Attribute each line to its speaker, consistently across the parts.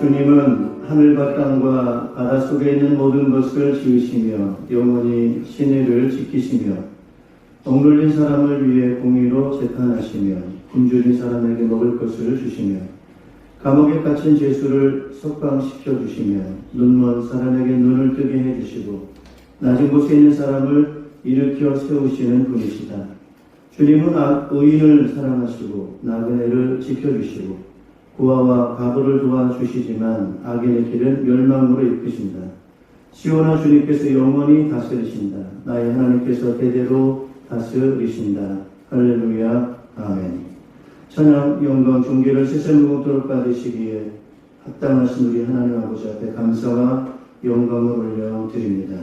Speaker 1: 주님은 하늘과 땅과 바다 속에 있는 모든 것을 지으시며 영원히 신의를 지키시며 억눌린 사람을 위해 공의로 재판하시며 굶주린 사람에게 먹을 것을 주시며 감옥에 갇힌 죄수를 석방시켜 주시며 눈먼 사람에게 눈을 뜨게 해주시고 낮은 곳에 있는 사람을 일으켜 세우시는 분이시다. 주님은 의인을 사랑하시고 나그네를 지켜주시고 고아와 과부를 도와주시지만 악인의 길은 멸망으로 이끄신다. 시온아, 주님께서 영원히 다스리신다. 나의 하나님께서 대대로 다스리신다. 할렐루야. 아멘. 찬양, 영광, 존귀를 세상 무궁토록 받으시기에 합당하신 우리 하나님 아버지 앞에 감사와 영광을 올려드립니다.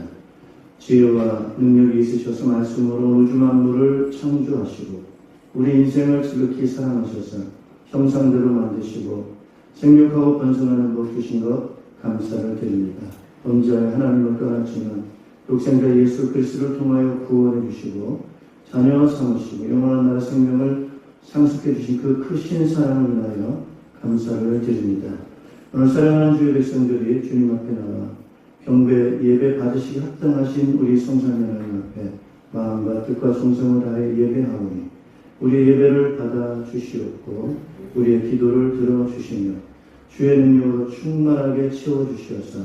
Speaker 1: 지혜와 능력이 있으셔서 말씀으로 우주 만물을 창조하시고 우리 인생을 지극히 사랑하셔서 형상대로 만드시고 생육하고 번성하는 법 주신 것 감사를 드립니다. 범죄의 하나님을 떠났지만 독생자 예수 그리스도를 통하여 구원해 주시고 자녀 삼으시고 영원한 나라 생명을 상속해 주신 그 크신 사랑을 위하여 감사를 드립니다. 오늘 사랑하는 주의 백성들이 주님 앞에 나와 경배 예배 받으시기 합당하신 우리 성삼위 하나님 앞에 마음과 뜻과 정성을 다해 예배하오니 우리의 예배를 받아 주시옵고 우리의 기도를 들어주시며 주의 능력으로 충만하게 채워주시어서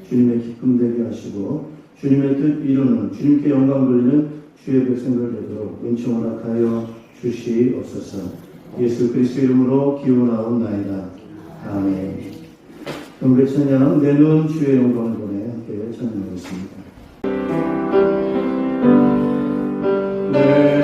Speaker 1: 주님의 기쁨 되게 하시고 주님의 뜻 이루는 주님께 영광 돌리는 주의 백성들 되도록 은총 허락하여 주시옵소서. 예수 그리스도 이름으로 기원하옵나이다. 아멘. 경배 찬양 내 눈 주의 영광을 보내 함께 찬양하겠습니다.
Speaker 2: Yeah.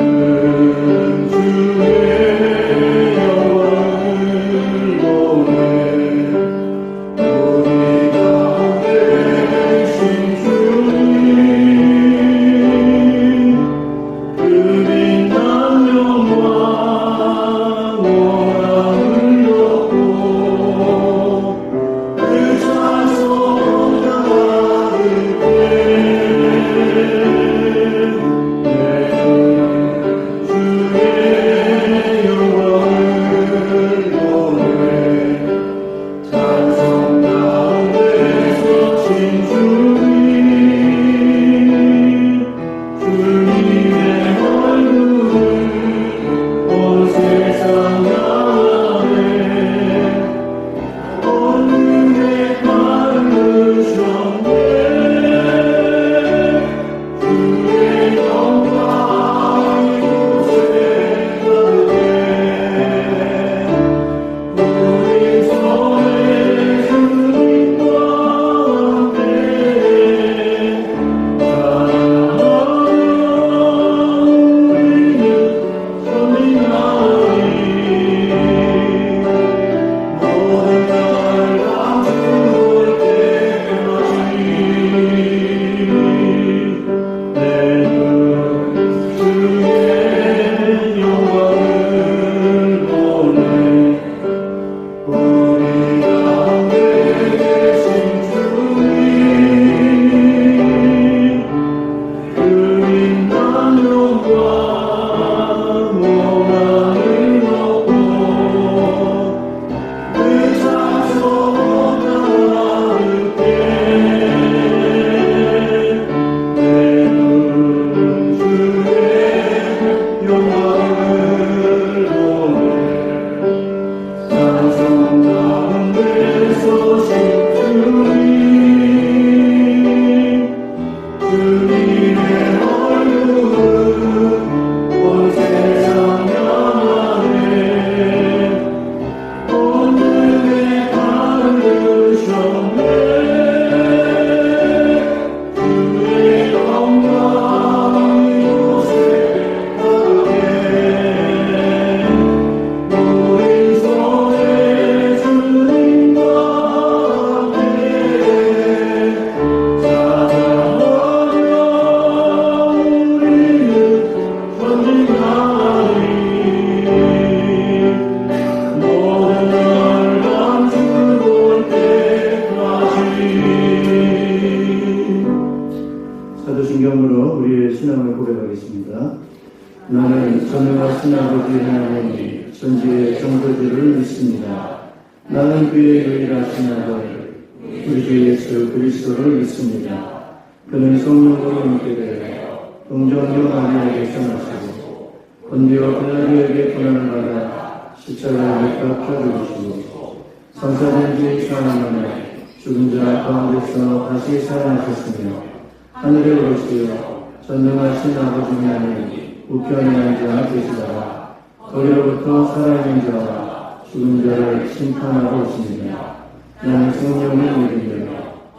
Speaker 1: 사도신경으로 우리의 신앙을 고백하겠습니다. 나는 전능하신 아버지 하나님 전지의 정도주를 믿습니다. 나는 그의 유일하신 아들 우리 주 예수 그리스도를 믿습니다. 그는 성령으로 잉게 되어 동정녀 마리아에게서 나시고 본디오 빌라도에게 고난을 받아 십자가에 못 박혀 죽으시고 성사된 지 사흘 만에 죽은 자 가운데서 다시 살아나셨으며 하늘에 오르시어 전능하신 아버지 하나님 우편에 앉아 계시다가 거기로부터 살아있는 자와 죽은 자를 심판하러 오십니다. 나는 성령을 믿으며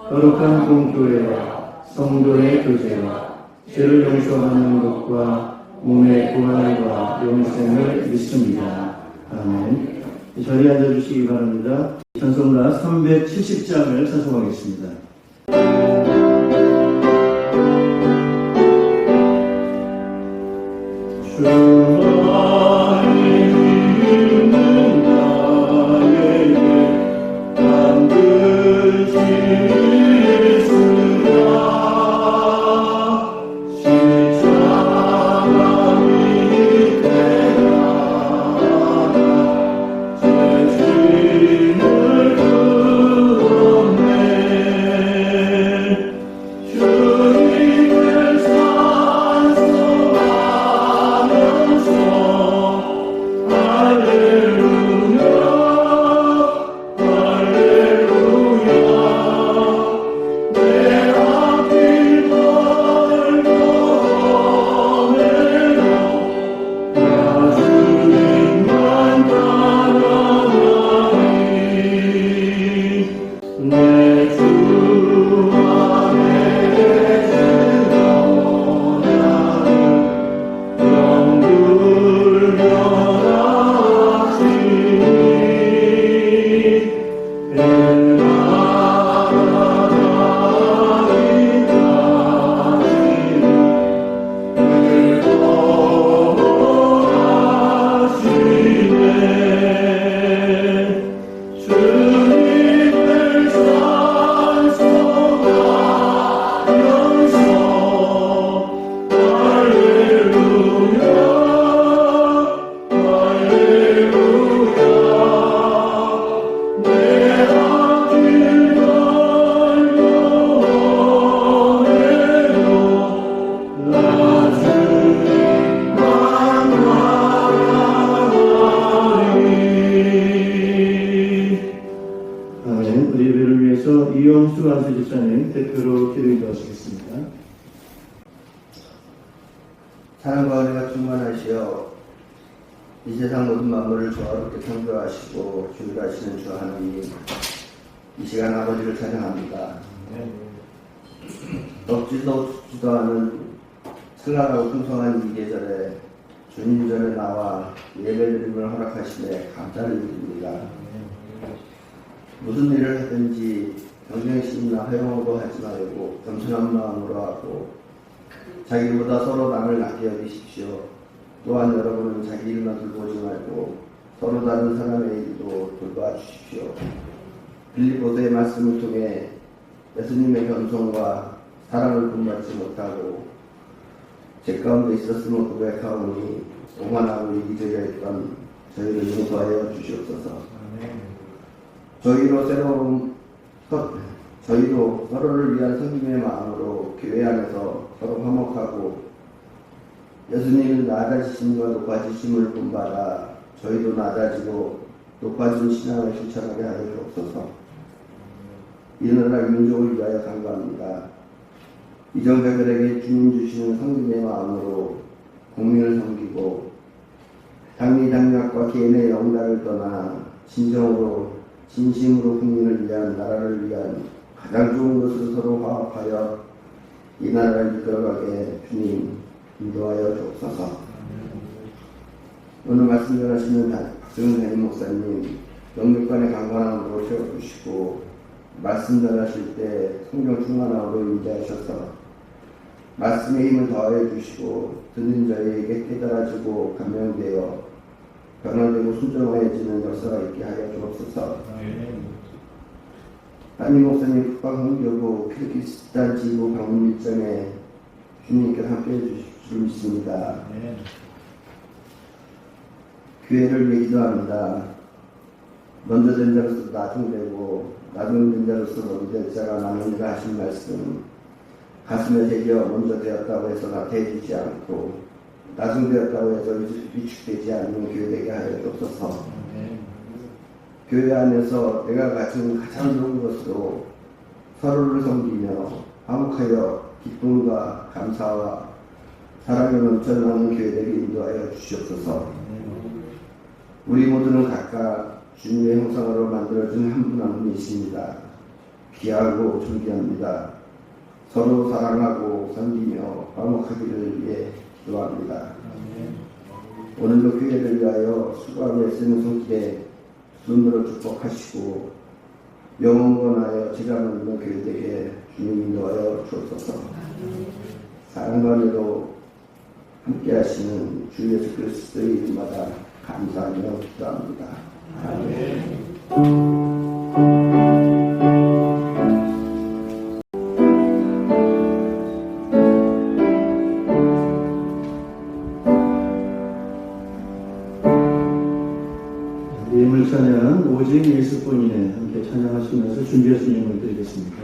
Speaker 1: 거룩한 공교회와 성도의 교제와 죄를 용서하는 것과 몸의 구원과 영생을 믿습니다. 아멘. 이 자리에 앉아주시기 바랍니다. 찬송가 370장을 찬송하겠습니다. 이영수 안수집사님 대표로 기도해 주시겠습니다.
Speaker 2: 사랑과 은혜가 충만하시어 이 세상 모든 만물을 조화롭게 창조하시고 주일하시는 주 하나님, 이 시간 아버지를 찬양합니다. 덥지도 춥지도 않은 찬란하고 풍성한 이 계절에 주님 전에 나와 예배드림을 허락하시네 감사를 드립니다. 무슨 일을 하든지 경쟁심이나 허용으로 하지 말고 겸손한 마음으로 하고 자기보다 서로 남을 낮게 여기십시오. 또한 여러분은 자기 일만 돌보지 말고 서로 다른 사람의 일도 돌봐주십시오. 빌립보서의 말씀을 통해 예수님의 겸손과 사랑을 본받지 못하고 제 가운데 있었음을 고백하오니 오만하고 이기적이었던 저희를 용서하여 주시옵소서. 저희로 서로를 위한 섬김의 마음으로 교회 안에서 서로 화목하고 예수님은 낮아지심과 높아지심을 본받아 저희도 낮아지고 높아진 신앙을 실천하게 하여 주옵소서. 이 나라 민족을 위하여 간구합니다. 이정자들에게 주님 주시는 섬김의 마음으로 국민을 섬기고 당리당략과 개인의 영달을 떠나 진심으로 국민을 위한 나라를 위한 가장 좋은 것을 서로 화합하여 이 나라를 이끌어가게 주님 인도하여 주옵소서. 오늘 말씀 전하시는 박정은 담임 목사님 영육간의 강건함으로 채워주시고 말씀 전하실 때 성령 충만함으로 인도하셔서 말씀의 힘을 더하여 주시고 듣는 자에게 깨달아지고 감명되어 변화되고 순종하여지는 역사가 있게 하여 주옵소서. 담임 목사님 국방 홍교부 키르기스탄 지부 방문 일정에 주님께서 함께해 주실 줄 믿습니다. 교회를 위해 기도합니다. 먼저 된 자로서 나중되고 나중된 자로서 먼저 될 자가 나누니라 하신 말씀 가슴에 새겨 먼저 되었다고 해서 나태해지지 않고 나중되었다고 해서 위축되지 않는 교회 되게 하여 주옵소서. 교회 안에서 내가 가진 가장 좋은 것으로 서로를 섬기며 화목하여 기쁨과 감사와 사랑이 넘쳐나는 교회 되게 인도하여 주시옵소서. 우리 모두는 각각 주님의 형상으로 만들어진 한 분 한 분이십니다. 귀하고 존귀합니다. 서로 사랑하고 섬기며 화목하기를 위해 기도합니다. 오늘도 교회를 위하여 수고하며 쓰는 손길에 눈으로 축복하시고 영원하여 지감을 있는 교회에게 주님 인도하여 주옵소서. 사랑과 은혜로 함께하시는 주 예수 그리스도의 이름마다 감사하며 기도합니다. 아멘.
Speaker 1: 예물 찬양 오직 예수뿐이네 함께 찬양하시면서 준비해서 예물 드리겠습니다.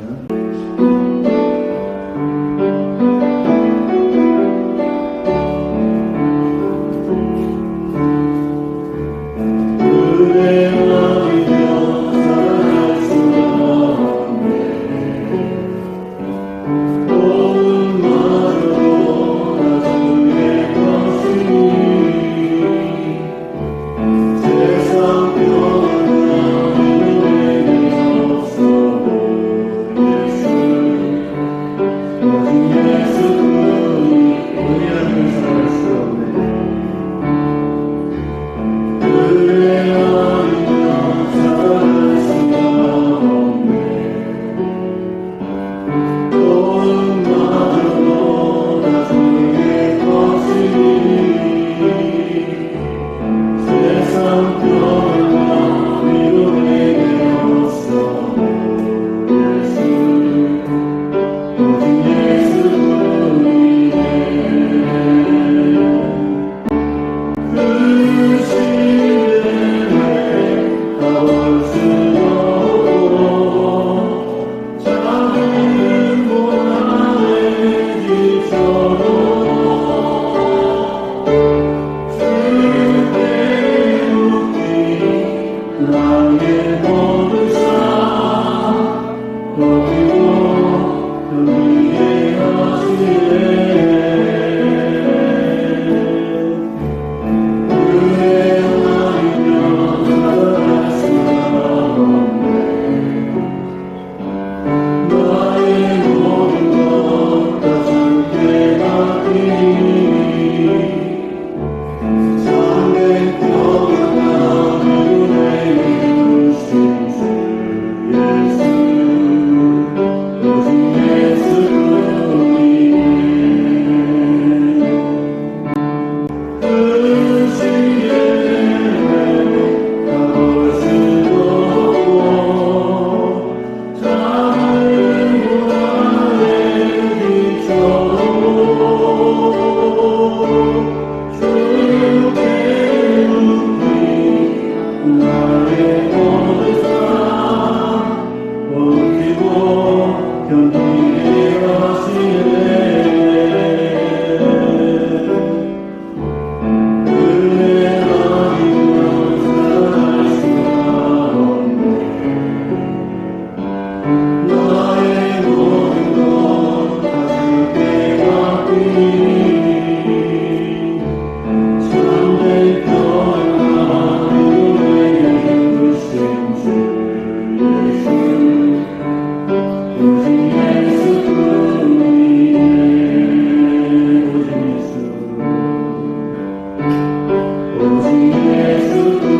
Speaker 1: 오직 예수뿐이네.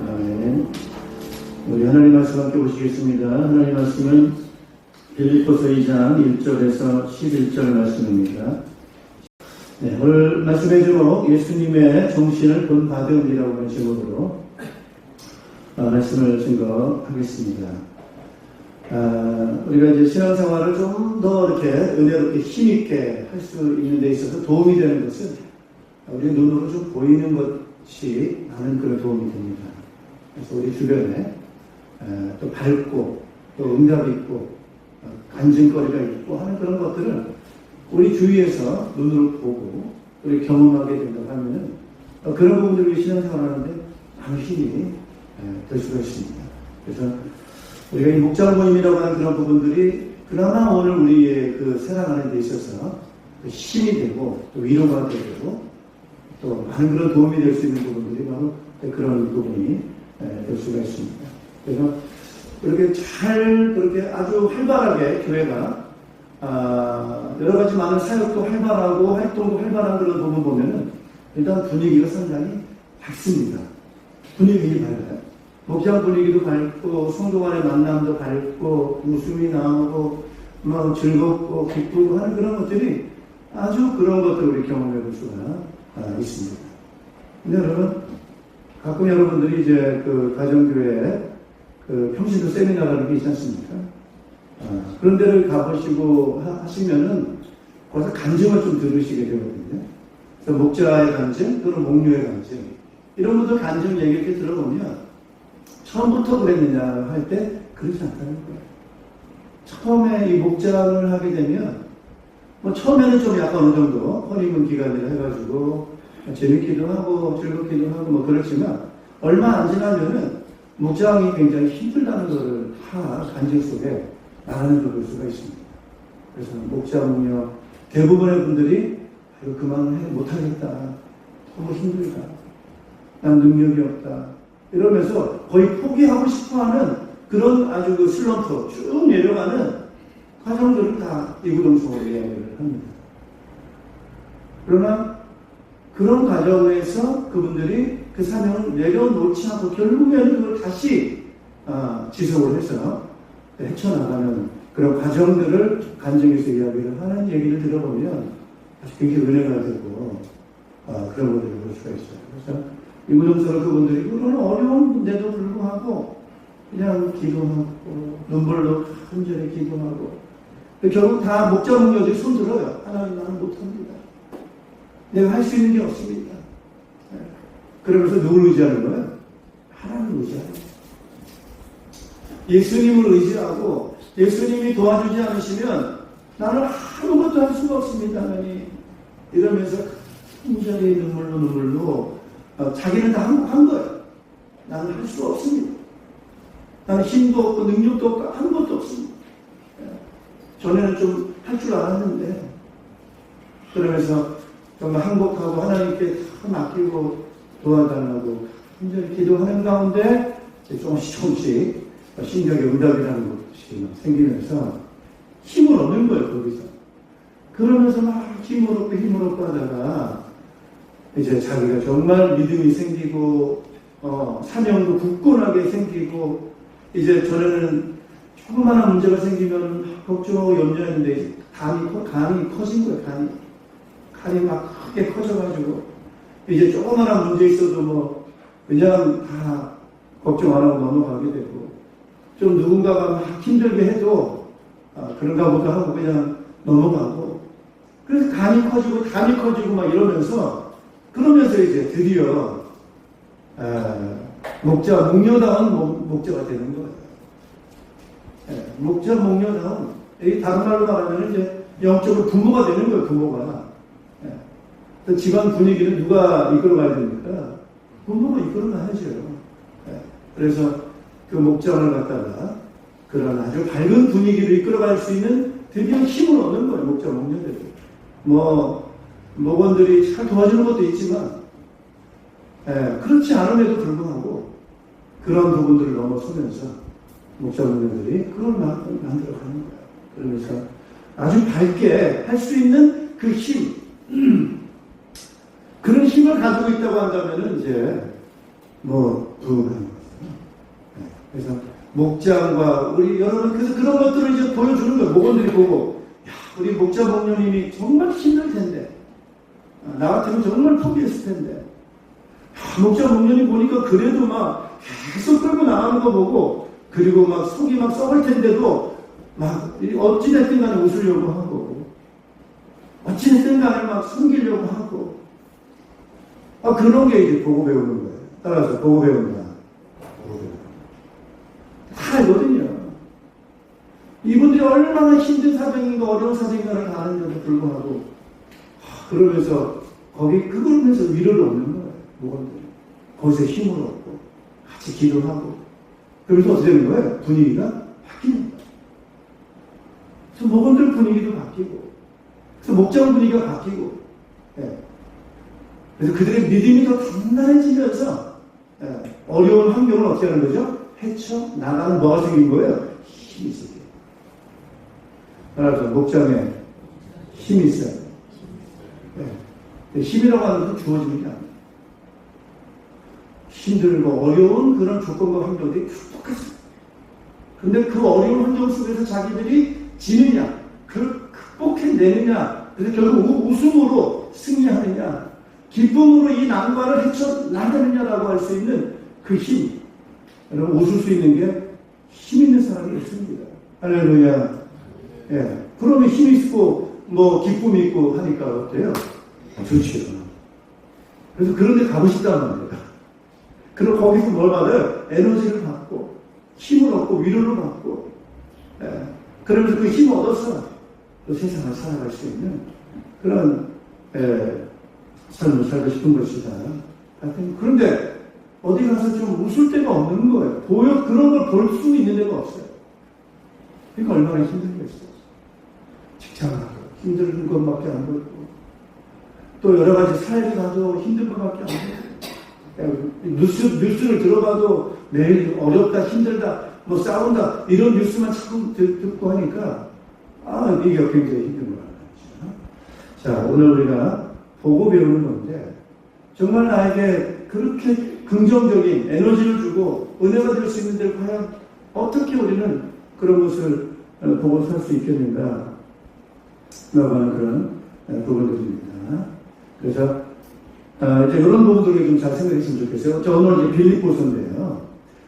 Speaker 1: 아멘. 우리 하나님 말씀 함께 보시겠습니다. 하나님 말씀은 빌립보서 2장 1절에서 11절 말씀입니다. 네, 오늘 말씀의 제목 예수님의 정신을 본받음이라고 하는 제목으로 말씀을 증거하겠습니다. 우리가 이제 신앙생활을 좀 더 이렇게 은혜롭게 힘있게 할 수 있는 데 있어서 도움이 되는 것은 우리 눈으로 좀 보이는 것이 많은 그런 도움이 됩니다. 그래서 우리 주변에 또 밝고 또 응답이 있고 간증거리가 있고 하는 그런 것들은 우리 주위에서 눈으로 보고 우리 경험하게 된다고 하면 그런 부분들이 신앙생활하는데 많은 힘이 될 수가 있습니다. 그래서 우리가 이 목장 모임이라고 하는 그런 부분들이 그나마 오늘 우리의 그 생활하는 데 있어서 힘이 되고 또 위로가 되고 또 많은 그런 도움이 될 수 있는 부분들이 바로 그런 부분이 될 수가 있습니다. 그래서 그렇게 잘 그렇게 아주 활발하게 교회가 여러 가지 많은 사역도 활발하고 활동도 활발한 그런 부분 보면은 일단 분위기가 상당히 밝습니다. 분위기 밝아요. 목장 분위기도 밝고 성도 간의 만남도 밝고 웃음이 나오고 막 즐겁고 기쁘고 하는 그런 것들이 아주 그런 것들을 우리 경험해 볼 수가 있습니다. 근데 여러분 가끔 여러분들이 이제 그 가정교회 그 평신도 세미나라는 게 있지 않습니까? 그런 데를 가보시고 하시면은 거기서 간증을 좀 들으시게 되거든요. 그래서 목자의 간증 또는 목류의 간증 이런 분들 간증 얘기 이렇게 들어보면 처음부터 그랬느냐 할 때 그렇지 않다는 거예요. 처음에 이 목장을 하게 되면 뭐 처음에는 좀 약간 어느 정도 허니문 기간이라 해가지고 재밌기도 하고 즐겁기도 하고 뭐 그렇지만 얼마 안 지나면은 목장이 굉장히 힘들다는 것을 다 간증 속에 나라는 걸 볼 수가 있습니다. 그래서 목자 목녀 대부분의 분들이 이거 그만해 못하겠다, 너무 힘들다, 난 능력이 없다 이러면서 거의 포기하고 싶어하는 그런 아주 그 슬럼프 쭉 내려가는 과정들을 다 이구동성으로 이야기를 합니다. 그러나 그런 과정에서 그분들이 그 사명을 내려놓지 않고 결국에는 그걸 다시 지속을 해서 헤쳐나가는 그런 과정들을 간증에서 이야기를 하는 얘기를 들어보면 아주 굉장히 은혜가 되고 그런 것들을 볼 수가 있어요. 그래서 이구동성으로 그분들이 그런 어려운데도 불구하고 그냥 기도하고 눈물로 간절히 기도하고 결국 다 목자 목녀들이 손들어요. 하나님 나는 못합니다. 내가 할 수 있는 게 없습니다. 그러면서 누굴 의지하는 거예요? 하나님을 의지하는 거예요. 예수님을 의지하고 예수님이 도와주지 않으시면 나는 아무것도 할 수가 없습니다. 하나님. 이러면서 간절히 눈물로 자기는 다 한 거예요. 나는 할 수 없습니다. 나는 힘도 없고 능력도 없고 아무것도 없습니다. 전에는 좀 할 줄 알았는데 그러면서 정말 항복하고 하나님께 다 맡기고 도와달라고 간절히 기도하는 가운데 조금씩 신경의 응답이라는 것이 생기면서 힘을 얻는 거예요. 거기서. 그러면서 막 힘을 얻고 하다가 이제 자기가 정말 믿음이 생기고 사명도 굳건하게 생기고 이제 전에는 조그마한 문제가 생기면 걱정하고 염려했는데 간이 커진 거예요. 간이 막 크게 커져가지고 이제 조그마한 문제 있어도 뭐 그냥 다 걱정 안 하고 넘어가게 되고 좀 누군가가 막 힘들게 해도 그런가 보다 하고 그냥 넘어가고 그래서 간이 커지고 막 이러면서 그러면서 이제 드디어 목녀다운 목자가 되는 거예요. 목자 목녀다운 다른 말로 말하면 이제 영적으로 부모가 되는 거예요. 부모가 집안 분위기를 누가 이끌어가야 됩니까? 부모가 이끌어가야죠. 그래서 그 목장을 갖다가 그런 아주 밝은 분위기를 이끌어갈 수 있는 드디어 힘을 얻는 거예요. 목자 목녀들이. 목원들이 잘 도와주는 것도 있지만 그렇지 않음에도 불구하고 그런 부분들을 넘어서면서 목자 목녀들이 그걸 만들어가는 거예요. 그러면서
Speaker 3: 아주 밝게 할 수 있는 그 힘, 그런 힘을 가지고 있다고 한다면은 이제 부흥하는 거죠. 그래서 목장과 우리 여러분 그래서 그런 것들을 이제 보여주는 거예요. 목원들이 보고 야, 우리 목자 목녀님이 정말 힘들 텐데 나 같으면 정말 포기했을 텐데 목자 목련이 보니까 그래도 막 계속 끌고 나가는 거 보고 그리고 막 속이 막 썩을 텐데도 막 어찌됐든 간에 웃으려고 하고 어찌됐든 간에 막 숨기려고 하고 그런 게 이제 보고 배우는 거예요. 따라서 보고 배운다. 다 알거든요. 이분들이 얼마나 힘든 사정인가 어려운 사정인가를 다 아는데도 불구하고 그러면서 그러면서 위로를 얻는 거예요. 목원들이. 거기서 힘을 얻고 같이 기도하고 그러면서 어떻게 되는 거예요? 분위기가 바뀌는 거예요. 그래서 목원들 분위기도 바뀌고 그래서 목장 분위기가 바뀌고 그래서 그들의 믿음이 더 단단해지면서 어려운 환경을 어떻게 하는 거죠? 헤쳐나가는 뭐가 생긴 거예요? 힘이 생겨요. 따라서 목장에 힘이 있어요. 힘이라고 하는 것은 주어지는 게 아니에요. 힘들고 어려운 그런 조건과 환경들이 극복했어요. 근데 그 어려운 환경 속에서 자기들이 지느냐, 극복해내느냐, 그래서 결국 웃음으로 승리하느냐, 기쁨으로 이 난관을 헤쳐나가느냐라고 할 수 있는 그 힘. 여러분, 웃을 수 있는 게 힘 있는 사람이 있습니다. 할렐루야. 그러면 힘이 있고, 기쁨이 있고 하니까 어때요? 좋지요. 그래서 그런 데 가고 싶단 말이에요. 그리고 거기서 뭘 받아요? 에너지를 받고, 힘을 얻고, 위로를 받고, 그러면서 그 힘을 얻어서 또 세상을 살아갈 수 있는 그런, 삶을 살고 싶은 것이다. 하여튼, 그런데 어디 가서 좀 웃을 데가 없는 거예요. 그런 걸 볼 수 있는 데가 없어요. 그러니까 얼마나 힘들겠어요. 직장하고 힘든 것밖에 안 보이고, 또 여러 가지 사회를 가도 힘든 것밖에 안 보이고, 뉴스를 들어봐도 매일 어렵다, 힘들다, 싸운다, 이런 뉴스만 자꾸 듣고 하니까, 이게 굉장히 힘든 거라는 거죠. 자, 오늘 우리가 보고 배우는 건데, 정말 나에게 그렇게 긍정적인 에너지를 주고 은혜가 될 수 있는데 과연 어떻게 우리는 그런 것을 보고 살 수 있겠는가 라고 하는 그런 부분들입니다. 그래서 이제 이런 부분들을 좀 잘 생각했으면 좋겠어요. 자, 오늘 이제 빌립보서인데요.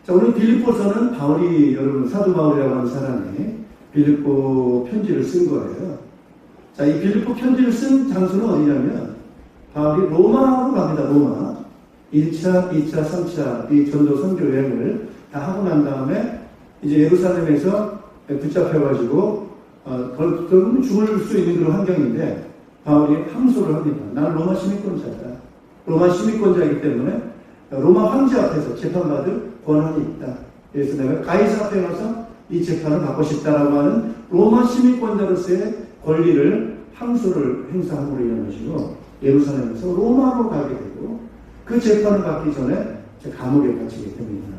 Speaker 3: 자, 오늘 빌립보서는 바울이, 여러분, 사도 바울이라고 하는 사람이 빌립보 편지를 쓴 거예요. 자, 이 빌립보 편지를 쓴 장소는 어디냐면 바울이 로마로 갑니다. 로마. 1차, 2차, 3차 이 전도 선교 여행을 다 하고 난 다음에 이제 예루살렘에서 붙잡혀가지고 결국은 죽을 수 있는 그런 환경인데 바울이 항소를 합니다. 나는 로마 시민권자다. 로마 시민권자이기 때문에 로마 황제 앞에서 재판받을 권한이 있다. 그래서 내가 가이사 앞에 가서 이 재판을 받고 싶다라고 하는 로마 시민권자로서의 권리를 항소를 행사함으로 인한 것이고 예루살렘에서 로마로 가게 되고 그 재판을 받기 전에 감옥에 갇히게 됩니다.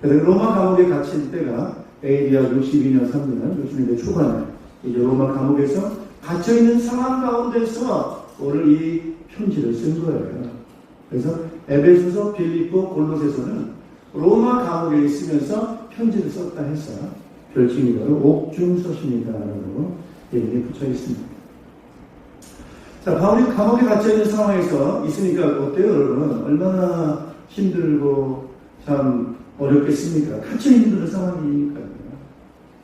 Speaker 3: 그래서 로마 감옥에 갇힐 때가 AD야 62년 3년 60년대 초반에 이제 로마 감옥에서 갇혀있는 상황 가운데서 오늘 이 편지를 쓴 거예요. 그래서 에베소서, 빌립보, 골로새서는 로마 감옥에 있으면서 편지를 썼다 해서 별칭이 바로 옥중서신이다라고 이름이 붙여 있습니다. 자, 바울이 감옥에 갇혀있는 상황에서 있으니까 어때요, 여러분? 얼마나 힘들고 참 어렵겠습니까? 갇혀있는 그런 상황이니까요.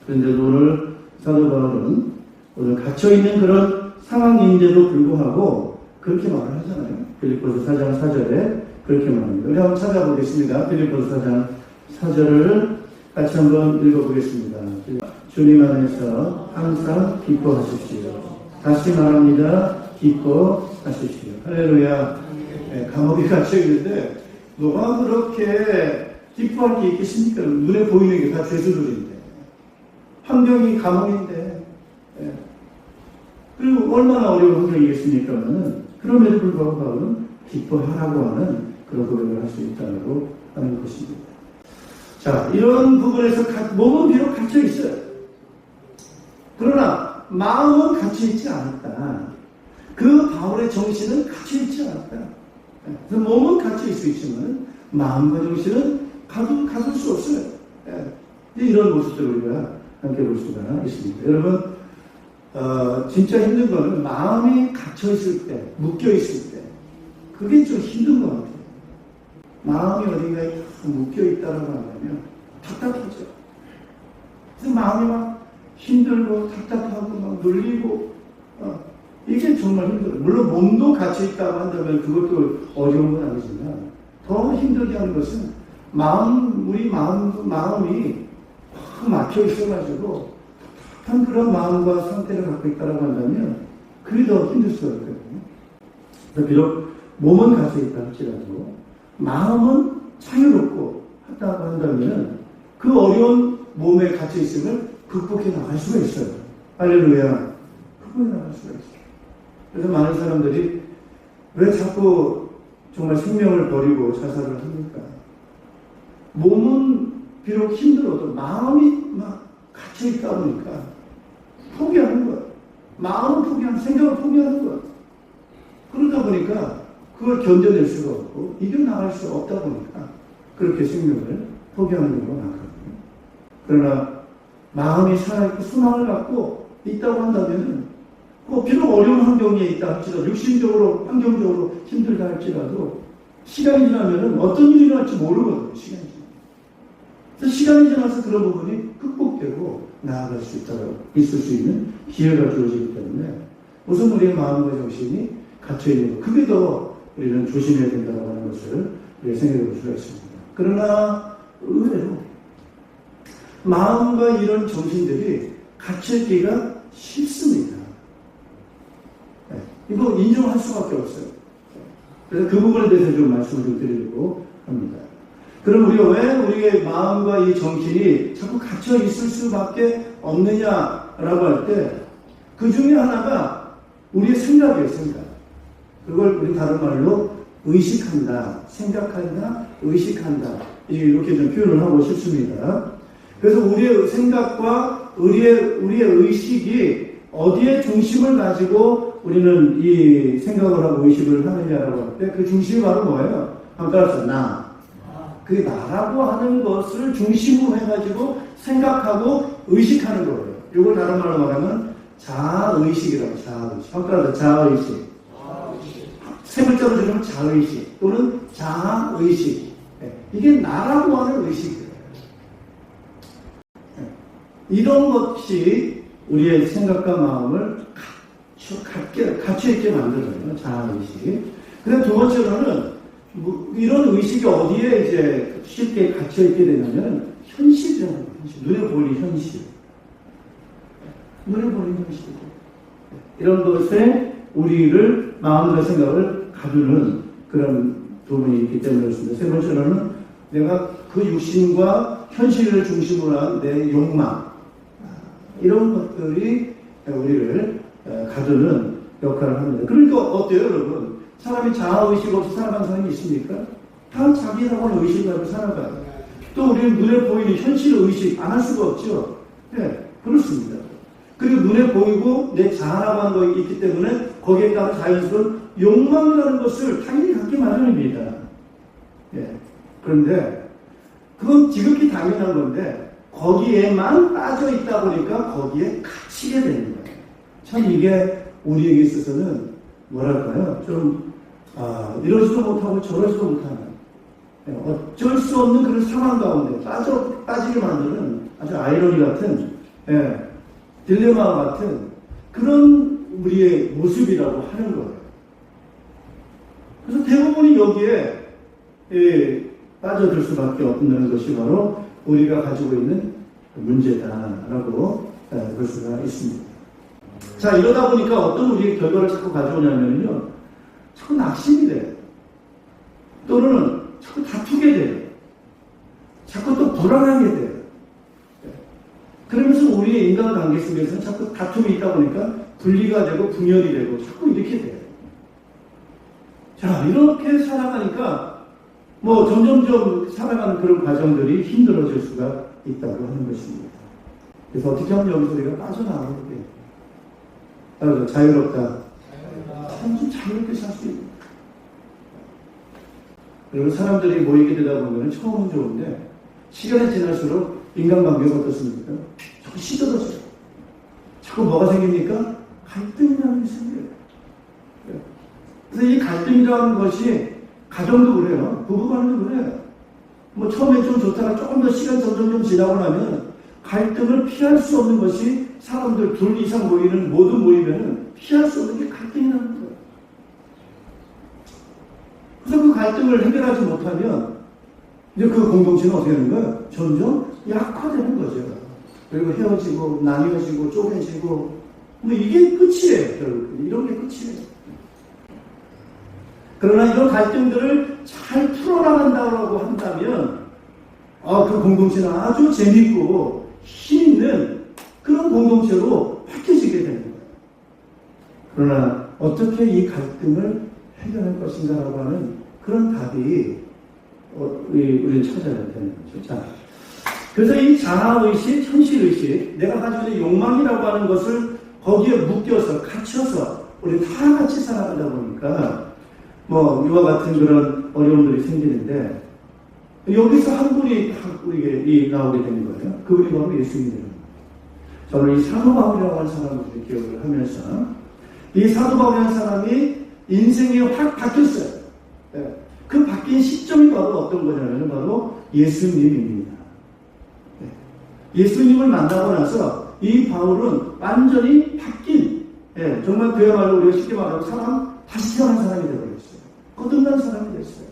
Speaker 3: 그런데 오늘 사도 바울은 오늘 갇혀있는 그런 상황인데도 불구하고 그렇게 말을 하잖아요. 빌립보서 4장 4절에 그렇게 말합니다. 우리 한번 찾아보겠습니다. 빌립보서 4장 4절을 같이 한번 읽어보겠습니다. 주님 안에서 항상 기뻐하십시오. 다시 말합니다. 기뻐하십시오. 할렐루야. 감옥에 갇혀있는데 뭐가 그렇게 기뻐할 게 있겠습니까? 눈에 보이는 게 다 죄수들인데 환경이 감옥인데 그리고 얼마나 어려운 환경이겠습니까만은 그럼에도 불구하고 바울은 기뻐하라고 하는 그런 고백을 할 수 있다고 하는 것입니다. 자, 이런 부분에서 몸은 비록 갇혀 있어요. 그러나 마음은 갇혀있지 않았다. 그 바울의 정신은 갇혀있지 않았다. 그래서 몸은 갇혀있을 수 있지만 마음과 정신은 가둘 수 없어요. 이런 모습들을 우리가 함께 볼 수가 있습니다. 여러분, 진짜 힘든 거는 마음이 갇혀있을 때, 묶여있을 때, 그게 좀 힘든 것 같아요. 마음이 어딘가에 묶여있다라고 하면 답답하죠. 그래서 마음이 막 힘들고 답답하고 막 눌리고, 이게 정말 힘들어요. 물론 몸도 갇혀있다고 한다면 그것도 어려운 건 아니지만, 더 힘들게 하는 것은 우리 마음이 확 막혀 있어가지고, 한 그런 마음과 상태를 갖고 있다고 한다면, 그게 더 힘들 수가 있거든요. 그래서 비록 몸은 갇혀있다 할지라도, 마음은 자유롭고 하다고 한다면, 그 어려운 몸에 갇혀있음을 극복해 나갈 수가 있어요. 할렐루야. 극복해 나갈 수가 있어요. 그래서 많은 사람들이 왜 자꾸 정말 생명을 버리고 자살을 합니까? 몸은 비록 힘들어도 마음이 막 갇혀있다 보니까 포기하는 거예요. 마음은 포기하는, 생각을 포기하는 거예요. 그러다 보니까 그걸 견뎌낼 수가 없고 이겨나갈 수가 없다 보니까 그렇게 생명을 포기하는 경우가 많거든요. 그러나 마음이 살아있고 소망을 갖고 있다고 한다면 비록 어려운 환경에 있다 할지라도 육신적으로 환경적으로 힘들다 할지라도 시간이 지나면 어떤 일이 일어날지 모르거든요. 시간이 지나면. 그래서 시간이 지나서 그런 부분이 극복되고 나아갈 수 있을 수 있는 기회가 주어지기 때문에 우선 우리의 마음과 정신이 갇혀있는 것, 그게 더 우리는 조심해야 된다고 하는 것을 생각해 볼 수가 있습니다. 그러나 의외로 마음과 이런 정신들이 갇혀있기가 쉽습니다. 이거 인정할 수밖에 없어요. 그래서 그 부분에 대해서 좀 말씀을 좀 드리려고 합니다. 그럼 우리가 왜 우리의 마음과 이 정신이 자꾸 갇혀 있을 수밖에 없느냐라고 할 때 그 중에 하나가 우리의 생각이에요, 생각. 그걸 우리 다른 말로 의식한다, 생각한다, 의식한다. 이렇게 좀 표현을 하고 싶습니다. 그래서 우리의 생각과 우리의 의식이 어디에 중심을 가지고 우리는 이 생각을 하고 의식을 하느냐라고 할 때 그 중심이 바로 뭐예요? 한번 따라서 나. 그게 나라고 하는 것을 중심으로 해가지고 생각하고 의식하는 거예요. 이걸 다른 말로 말하면 자아의식이라고, 자아의식. 한번 따라서 자아의식. 세 글자로 들으면 자의식 또는 자아의식. 이게 나라고 하는 의식이에요. 이런 것이 우리의 생각과 마음을 갇혀있게 만들어요. 자아의식. 그다음 두 번째로는 이런 의식이 어디에 이제 쉽게 갇혀있게 되냐면 현실이라는 거예요. 눈에 보이는 현실. 눈에 보이는 현실. 이런 것에 우리를 마음과 생각을 가두는 그런 부분이 있기 때문에 그렇습니다. 세 번째로는 내가 그 육신과 현실을 중심으로 한 내 욕망, 이런 것들이 우리를 가두는 역할을 합니다. 그러니까 어때요, 여러분? 사람이 자아의식 없이 살아가는 사람이 있습니까? 다 자기라고 하는 의식을 가지고 살아가요. 또 우리는 눈에 보이는 현실 의식 안 할 수가 없죠. 네, 그렇습니다. 그리고 눈에 보이고 내 자아라고 하는 것이 있기 때문에 거기에 따른 자연스러운 욕망이라는 것을 당연히 갖기 마련입니다. 예. 그런데 그건 지극히 당연한 건데 거기에만 빠져 있다 보니까 거기에 갇히게 되는 거예요. 참 이게 우리에게 있어서는 뭐랄까요? 좀 이러지도 못하고 저러지도 못하는 어쩔 수 없는 그런 상황 가운데 빠지게 만드는 아주 아이러니 같은 딜레마 같은 그런 우리의 모습이라고 하는 거예요. 그래서 대부분이 여기에 빠져들 수밖에 없는 것이 바로 우리가 가지고 있는 문제다라고 볼 수가 있습니다. 자, 이러다 보니까 어떤 우리의 결과를 자꾸 가져오냐면요, 자꾸 낙심이 돼요. 또는 자꾸 다투게 돼요. 자꾸 또 불안하게 돼요. 그러면서 우리의 인간관계 속에서는 자꾸 다툼이 있다 보니까 분리가 되고 분열이 되고 자꾸 이렇게 돼요. 자, 이렇게 살아가니까 점점점 살아가는 그런 과정들이 힘들어질 수가 있다고 하는 것입니다. 그래서 어떻게 하면 여기서 우리가 빠져나가게 돼요.
Speaker 1: 자유롭다.
Speaker 3: 참 자유롭게 살 수 있는.
Speaker 1: 그리고 사람들이 모이게 되다 보면 처음은 좋은데 시간이 지날수록 인간관계가 어떻습니까? 자꾸 시들어져요. 자꾸 뭐가 생깁니까? 갈등이라는 게 생겨요. 그래서 이 갈등이라는 것이 가정도 그래요. 부부간도 그래요. 뭐 처음에 좀 좋다가 조금 더 시간 점점 좀 지나고 나면 갈등을 피할 수 없는 것이 사람들 둘 이상 모이는 모두 모이면 피할 수 없는 게 갈등이라는 거예요. 그래서 그 갈등을 해결하지 못하면 이제 그 공동체는 어떻게 되는 거예요? 점점 약화되는 거죠. 그리고 헤어지고 나뉘어지고 쪼개지고 뭐 이게 끝이에요. 결국 이런 게 끝이에요. 그러나 이런 갈등들을 잘 풀어나간다고 한다면 그 공동체는 아주 재밌고 힘있는 그런 공동체로 바뀌어지게 되는 거예요. 그러나 어떻게 이 갈등을 해결할 것인가라고 하는 그런 답이 우리는 찾아야 되는 거죠. 자, 그래서 이 자아의식, 현실의식, 내가 가지고 있는 욕망이라고 하는 것을 거기에 묶여서 갇혀서 우리 다 같이 살아가다 보니까 뭐 이와 같은 그런 어려움들이 생기는데 여기서 한 분이 우리에게 나오게 되는 거예요. 그분이 바로 예수님입니다. 저는 이 사도 바울이라고 하는 사람을 기억을 하면서 이 사도 바울이라는 사람이 인생이 확 바뀌었어요. 그 바뀐 시점이 바로 어떤 거냐면 바로 예수님입니다. 예수님을 만나고 나서 이 바울은 완전히 바뀐, 정말 그야말로 우리가 쉽게 말하면 다시 태어난 사람이 되어버렸어요. 거듭난 사람이 됐어요.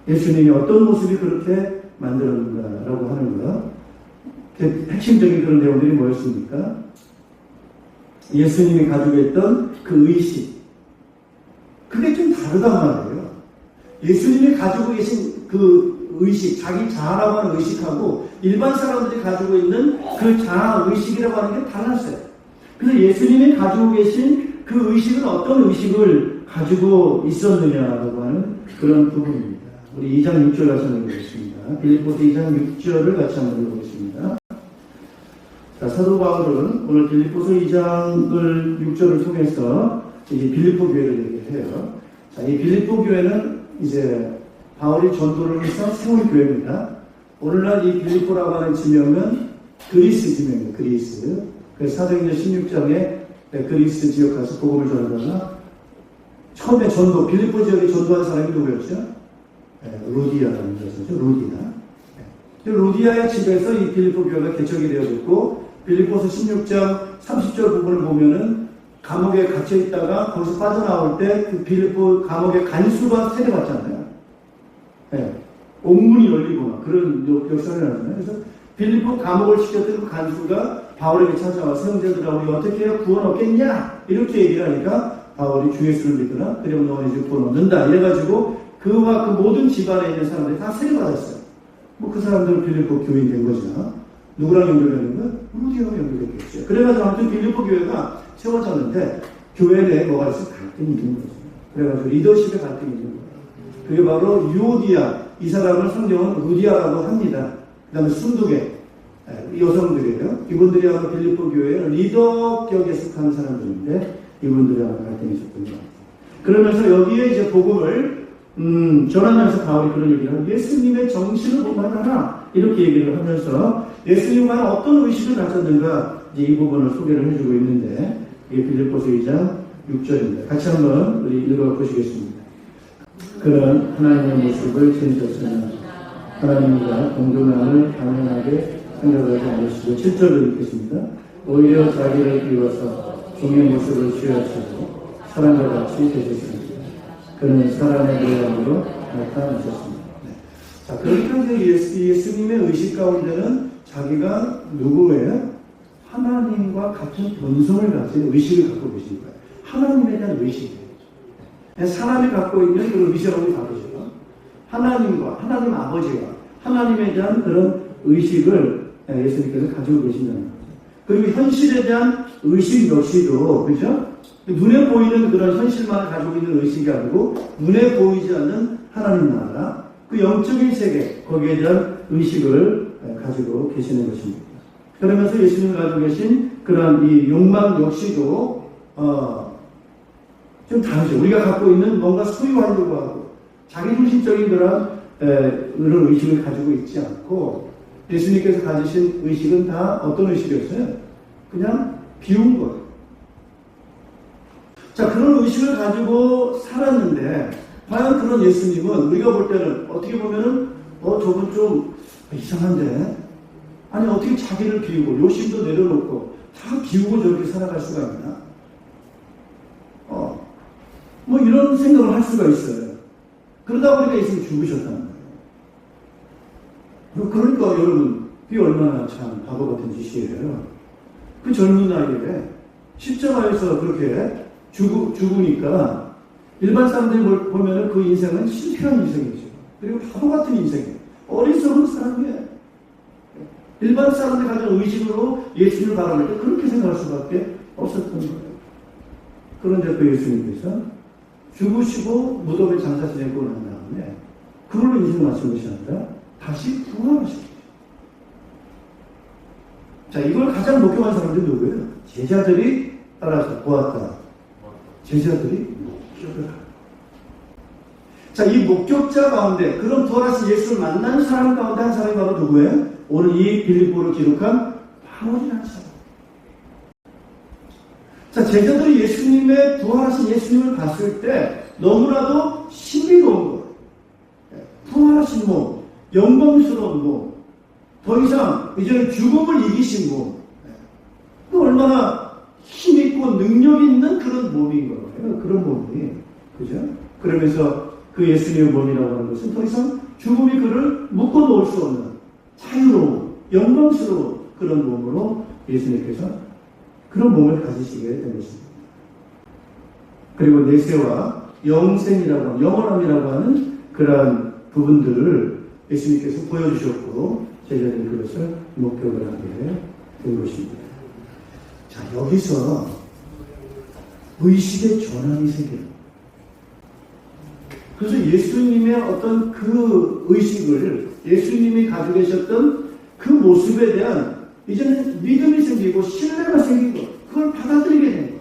Speaker 1: 예수님이 어떤 모습이 그렇게 만들었는가라고 하는 거, 핵심적인 그런 내용들이 뭐였습니까? 예수님이 가지고 있던 그 의식, 그게 좀 다르단 말이에요. 예수님이 가지고 계신 그 의식, 자기 자아라고 하는 의식하고 일반 사람들이 가지고 있는 그 자아의식이라고 하는 게 달랐어요. 그래서 예수님이 가지고 계신 그 의식은 어떤 의식을 가지고 있었느냐라고 하는 그런 부분입니다. 우리 2장 6절 같이 한번 읽어보겠습니다. 빌립보서 2장 6절을 같이 한번 읽어보겠습니다. 자, 사도 바울은 오늘 빌립보서 2장을 6절을 통해서 이제 빌립보 교회를 얘기해요. 자, 이 빌립보 교회는 이제 바울이 전도를 해서 세운 교회입니다. 오늘날 이 빌립보라고 하는 지명은 그리스 지명입니다. 그리스. 그래서 사도행전 16장에 그리스 지역 가서 복음을 전하다가 처음에 빌립보 지역에 전도한 사람이 누구였죠? 루디아라는 것이죠. 루디아의 집에서 이 빌립보 교회가 개척이 되어졌고, 빌립보서 16장 30절 부분을 보면은 감옥에 갇혀 있다가 거기서 빠져나올 때 그 빌립보 감옥의 간수가 세례받잖아요. 옥문이 열리고 막 그런 역사를 하잖아요. 그래서 빌립보 감옥을 시켰던 그 간수가 바울에게 찾아와서 형제들아 우리 어떻게 해야 구원 얻겠냐? 이렇게 얘기를 하니까 바울이 주 예수를 믿으라. 그러면 너는 이제 구원 얻는다. 이래가지고 그와 그 모든 집안에 있는 사람들이 다 세례받았어요. 뭐 그 사람들은 빌립보 교인 된 거죠. 누구랑 연결되는 거야? 루디아와 연결됐겠죠. 그래가지고 아무튼 빌립보 교회가 세워졌는데 교회 내에 뭐가 있어? 갈등이 있는 거죠. 그래가지고 리더십의 갈등이 있는 거예요. 그게 바로 유오디아. 이 사람을 성경은 루디아라고 합니다. 그 다음에 순두계. 여성들이에요. 이분들이 아마 빌립보 교회의 리더격에 속하는 사람들인데 이분들이랑 갈등이 있었군요. 그러면서 여기에 이제 복음을 전하면서 바울이 그런 얘기를 하고 예수님의 정신을 본받아라 이렇게 얘기를 하면서 예수님과는 어떤 의식을 가졌는가 이제 이 부분을 소개를 해주고 있는데 이게 빌립보서 2장 6절입니다. 같이 한번 우리 읽어보시겠습니다. 그런 하나님의 모습을 지니셨으나 하나님과 동등함을 당연하게 생각하지 않으시고 7절을 읽겠습니다. 오히려 자기를 비워서 종의 모습을 취하시고 사람과 같이 되셨습니다. 그는 사람의 모양으로 나타나셨습니다. 자, 그렇게 예수님의 의식 가운데는 자기가 누구예요? 하나님과 같은 본성을 가진 의식을 갖고 계신 거예요. 하나님에 대한 의식이에요. 사람이 갖고 있는 그 의식하고 다르죠. 하나님과 하나님 아버지와 하나님에 대한 그런 의식을 예수님께서 가지고 계신다는 거죠. 그리고 현실에 대한 의식 역시도 그렇죠? 눈에 보이는 그런 현실만을 가지고 있는 의식이 아니고 눈에 보이지 않는 하나님 나라 그 영적인 세계 거기에 대한 의식을 가지고 계시는 것입니다. 그러면서 예수님이 가지고 계신
Speaker 3: 그런 이 욕망 역시도 좀 다르죠. 우리가 갖고 있는 뭔가 소유하려고 하고 자기중심적인 그런 의식을 가지고 있지 않고 예수님께서 가지신 의식은 다 어떤 의식이었어요? 그냥 비운 거예요. 자, 그런 의식을 가지고 살았는데 과연 그런 예수님은 우리가 볼 때는 어떻게 보면은 저분 좀 이상한데 아니 어떻게 자기를 비우고 욕심도 내려놓고 다 비우고 저렇게 살아갈 수가 있나? 뭐 이런 생각을 할 수가 있어요. 그러다 보니까 예수님이 죽으셨다는 거예요. 그러니까 여러분 이게 얼마나 참 바보 같은 짓이에요. 그 젊은 나이에 십자가에서 그렇게 죽으니까 일반 사람들이 보면은 그 인생은 실패한 인생이죠. 그리고 바보 같은 인생이에요. 어리석은 사람이에요. 일반 사람들이 가진 의식으로 예수님을 바라볼 때 그렇게 생각할 수밖에 없었던 거예요. 그런데 그 예수님께서 죽으시고 무덤에 장사 지내고 난 다음에 그걸로 인생 마친 것이 아니라 다시 부활하신 거죠. 자, 이걸 가장 목격한 사람들이 누구예요? 제자들이 따라서 보았다. 제자들이 목격을 하다. 자, 이 목격자 가운데 그런 부활하신 예수를 만난 사람 가운데 한 사람이 바로 누구예요? 오늘 이 빌립보를 기록한 바울이라는 사람. 자, 제자들이 예수님의 부활하신 예수님을 봤을 때 너무나도 신비로운 것, 부활하신 몸, 영광스러운 몸, 더 이상 이제는 죽음을 이기신 몸, 또 얼마나 힘있고 능력 있는 그런 몸인 거예요. 그런 몸이, 그죠? 그러면서 그 예수님의 몸이라고 하는 것은 더 이상 죽음이 그를 묶어놓을 수 없는 자유로운, 영광스러운 그런 몸으로 예수님께서 그런 몸을 가지시게 된 것입니다. 그리고 내세와 영생이라고 하는, 영원함이라고 하는 그러한 부분들을 예수님께서 보여주셨고 제자들이 그것을 목격을 하게 된 것입니다. 자, 여기서 의식의 전환이 생겨요. 그래서 예수님의 어떤 그 의식을 예수님이 가지고 계셨던 그 모습에 대한 이제는 믿음이 생기고 신뢰가 생기고 그걸 받아들이게 된 거예요.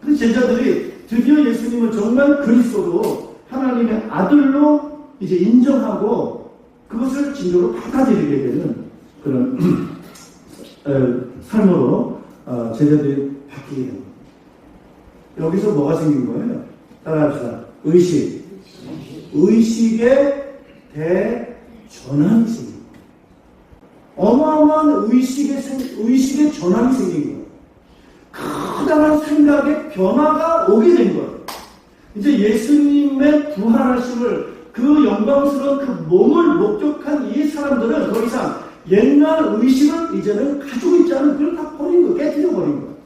Speaker 3: 그래서 제자들이 드디어 예수님은 정말 그리스도로 하나님의 아들로 이제 인정하고 그것을 진정으로 받아들이게 되는 그런 삶으로 제자들이 바뀌게 됩니다. 여기서 뭐가 생긴 거예요? 따라합시다. 의식의 대전환이 생긴 거예요. 어마어마한 의식의 전환이 생긴 거예요. 커다란 생각의 변화가 오게 된 거예요. 이제 예수님의 부활하심을 그 영광스러운 그 몸을 목격한 이 사람들은 더 이상 옛날 의식을 이제는 가지고 있지 않은 그걸 다 버린 거예요. 깨뜨려 버린 거예요.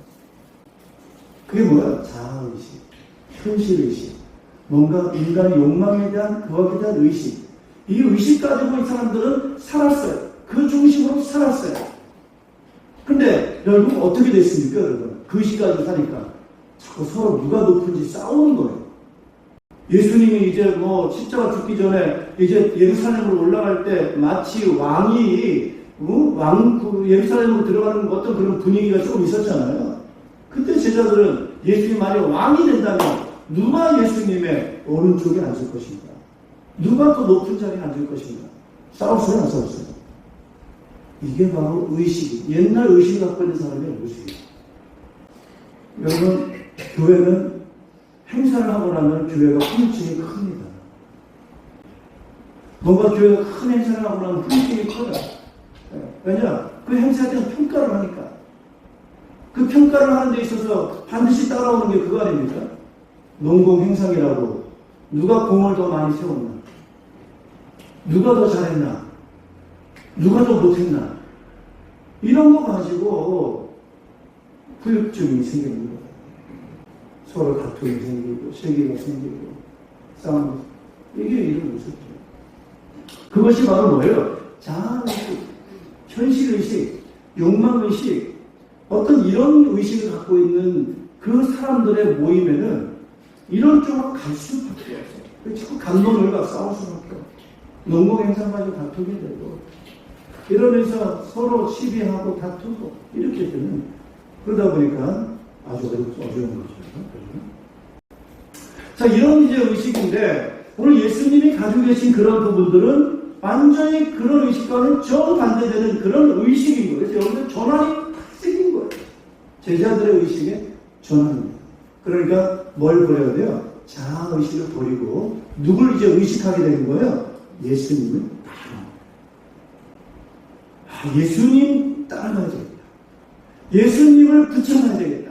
Speaker 3: 그게 뭐야? 자아의식, 현실의식, 뭔가 인간의 욕망에 대한 그것에 대한 의식. 이 의식 가지고 이 사람들은 살았어요. 그 중심으로 살았어요. 근데 결국 어떻게 됐습니까, 여러분? 그 의식 가지고 사니까 자꾸 서로 누가 높은지 싸우는 거예요. 예수님이 이제 뭐 십자가 죽기 전에 이제 예루살렘으로 올라갈 때 마치 왕이 예루살렘으로 들어가는 어떤 그런 분위기가 조금 있었잖아요. 그때 제자들은 예수님이 만약 왕이 된다면 누가 예수님의 오른쪽에 앉을 것인가? 누가 더 높은 자리에 앉을 것인가? 싸웠어요, 안 싸웠어요? 이게 바로 의식이, 옛날 의식을 갖고 있는 사람의 의식이에요. 여러분, 교회는 행사를 하고 나면 교회가 후유증이 큽니다. 뭔가 교회가 큰 행사를 하고 나면 후유증이 커요. 왜냐? 그 행사에 대한 평가를 하니까. 그 평가를 하는 데 있어서 반드시 따라오는 게 그거 아닙니까? 농공 행상이라고 누가 공을 더 많이 세웠나? 누가 더 잘했나? 누가 더 못했나? 이런 거 가지고 후유증이 생기는 거예요. 서로 다툼이 생기고 시기가 생기고 싸움. 이게 이런 모습이죠. 그것이 바로 뭐예요? 자아의식, 현실의식, 욕망의식, 어떤 이런 의식을 갖고 있는 그 사람들의 모임에는 이런 쪽으로 갈 수밖에 없어요. 자꾸 감동을과 싸울 수밖에 없어요. 농공행상 가지고 다투게 되고 이러면서 서로 시비하고 다투고 이렇게 되는 그러다 보니까 아주 어려운 거죠. 자, 이런 이제 의식인데, 오늘 예수님이 가지고 계신 그런 부분들은 완전히 그런 의식과는 정반대되는 그런 의식인 거예요. 그래서 여기서 전환이 생긴 거예요. 제자들의 의식의 전환입니다. 그러니까 뭘 버려야 돼요? 자아의식을 버리고 누굴 이제 의식하게 되는 거예요? 예수님을 따라. 예수님 따라가야 되겠다. 예수님을 붙여놔야 되겠다.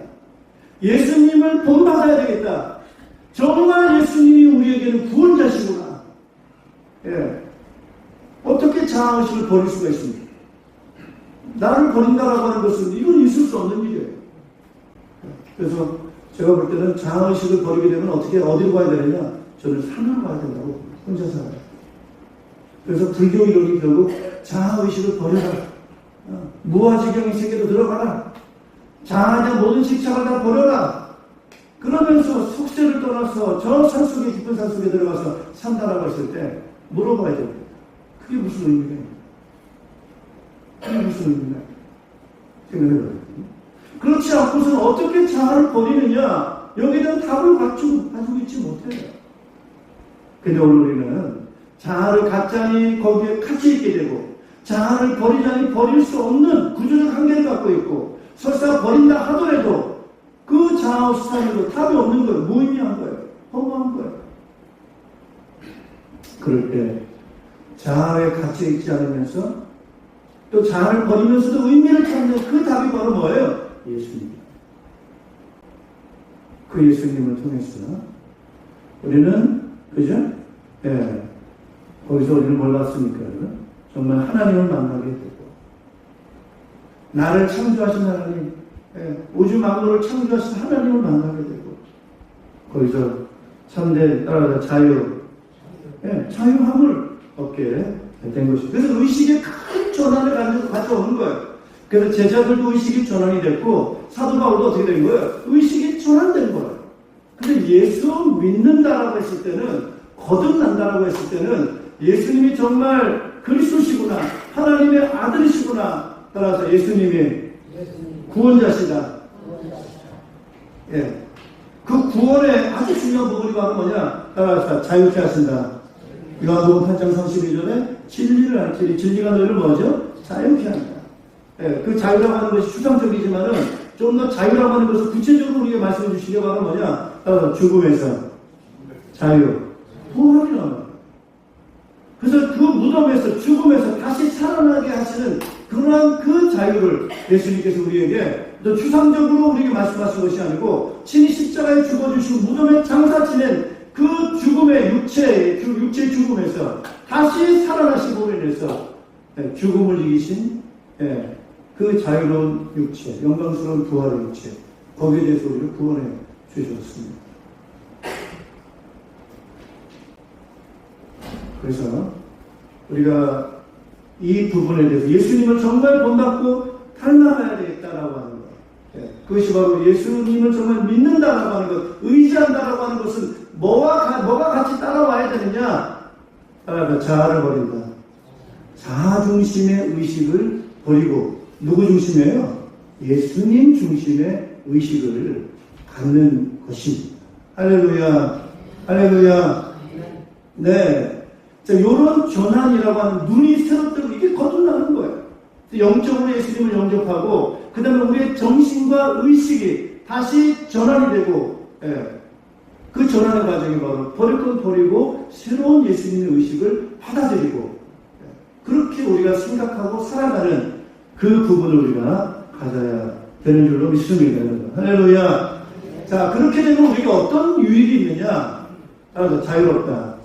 Speaker 3: 예수님을 본받아야 되겠다. 정말 예수님이 우리에게는 구원자시구나. 예. 어떻게 자아의식을 버릴 수가 있습니까? 나를 버린다라고 하는 것은 이건 있을 수 없는 일이에요. 그래서 제가 볼 때는 자아의식을 버리게 되면 어디로 가야 되느냐? 저는 산으로 가야 된다고 봅니다. 혼자 살아요. 그래서 불교 이론이 결국 자아의식을 버려라. 무아지경의 세계로 들어가라. 자아의 모든 식착을 다 버려라. 그러면서 속세를 떠나서 저 산속에 깊은 산속에 들어가서 산다라고 했을 때 물어봐야 됩니다. 그게 무슨 의미냐? 그게 무슨 의미냐? 생각해봐요. 그렇지 않고서는 어떻게 자아를 버리느냐? 여기에 대한 답을 가지고 있지 못해요. 근데 오늘 우리는 자아를 갖자니 거기에 갇혀 있게 되고, 자아를 버리자니 버릴 수 없는 구조적 한계를 갖고 있고, 설사 버린다 하더라도 그 자아 수단으로 답이 없는 거예요. 무의미한 거예요. 허무한 거예요. 그럴 때 자아에 갇혀 있지 않으면서 또 자아를 버리면서도 의미를 찾는 그 답이 바로 뭐예요? 예수님. 그 예수님을 통해서 우리는, 그죠? 예. 거기서 우리는 뭘 봤습니까? 정말 하나님을 만나게 되고, 나를 창조하신 하나님, 우주 만물을 창조하신 하나님을 만나게 되고, 거기서 참된 자유, 자유함을 얻게 된 것이죠. 그래서 의식의 큰 전환을 가져오는 거예요. 그래서 제자들도 의식이 전환이 됐고, 사도 바울도 어떻게 된 거예요? 의식이 전환된 거예요. 근데 예수 믿는다라고 했을 때는, 거듭난다라고 했을 때는 예수님이 정말 그리스도시구나, 하나님의 아들이시구나, 따라서 예수님이 구원자시다. 예. 그 구원의 아주 중요한 부분이 바로 뭐냐? 따라서 자유케 하신다. 요한복음 8장 32절에 진리를 알지, 진리가 너희를 뭐죠? 자유케 한다. 예. 그 자유라고 하는 것이 추상적이지만은 좀 더 자유라고 하는 것을 구체적으로 우리에게 말씀해 주시려고 하는 뭐냐? 따라서 죽음에서 자유, 부활이라는. 그래서 그 무덤에서, 죽음에서 다시 살아나게 하시는 그러한 그 자유를 예수님께서 우리에게 또 추상적으로 우리에게 말씀하신 것이 아니고, 친히 십자가에 죽어주시고 무덤에 장사 지낸 그 죽음의 육체의 죽음에서 다시 살아나시고 인해서 죽음을 이기신 그 자유로운 육체, 영광스러운 부활의 육체, 거기에 대해서 우리를 구원해 주셨습니다. 그래서 우리가 이 부분에 대해서 예수님을 정말 본받고 닮아가야 되겠다라고 하는 것. 그것이 바로 예수님을 정말 믿는다라고 하는 것, 의지한다라고 하는 것은 뭐가 같이 따라와야 되느냐? 자아를 버린다. 자아 중심의 의식을 버리고 누구 중심이에요? 예수님 중심의 의식을 갖는 것입니다. 할렐루야. 할렐루야. 네. 이런 전환이라고 하는 눈이 새로 뜨고 이게 거듭나는 거예요. 영적으로 예수님을 영접하고, 그 다음에 우리의 정신과 의식이 다시 전환이 되고, 그 전환의 과정이 바로 버릴 건 버리고 새로운 예수님의 의식을 받아들이고, 그렇게 우리가 생각하고 살아가는 그 부분을 우리가 가져야 되는 줄로 믿습니다. 할렐루야. 자, 그렇게 되면 우리가 어떤 유익이 있느냐? 따라서 자유롭다.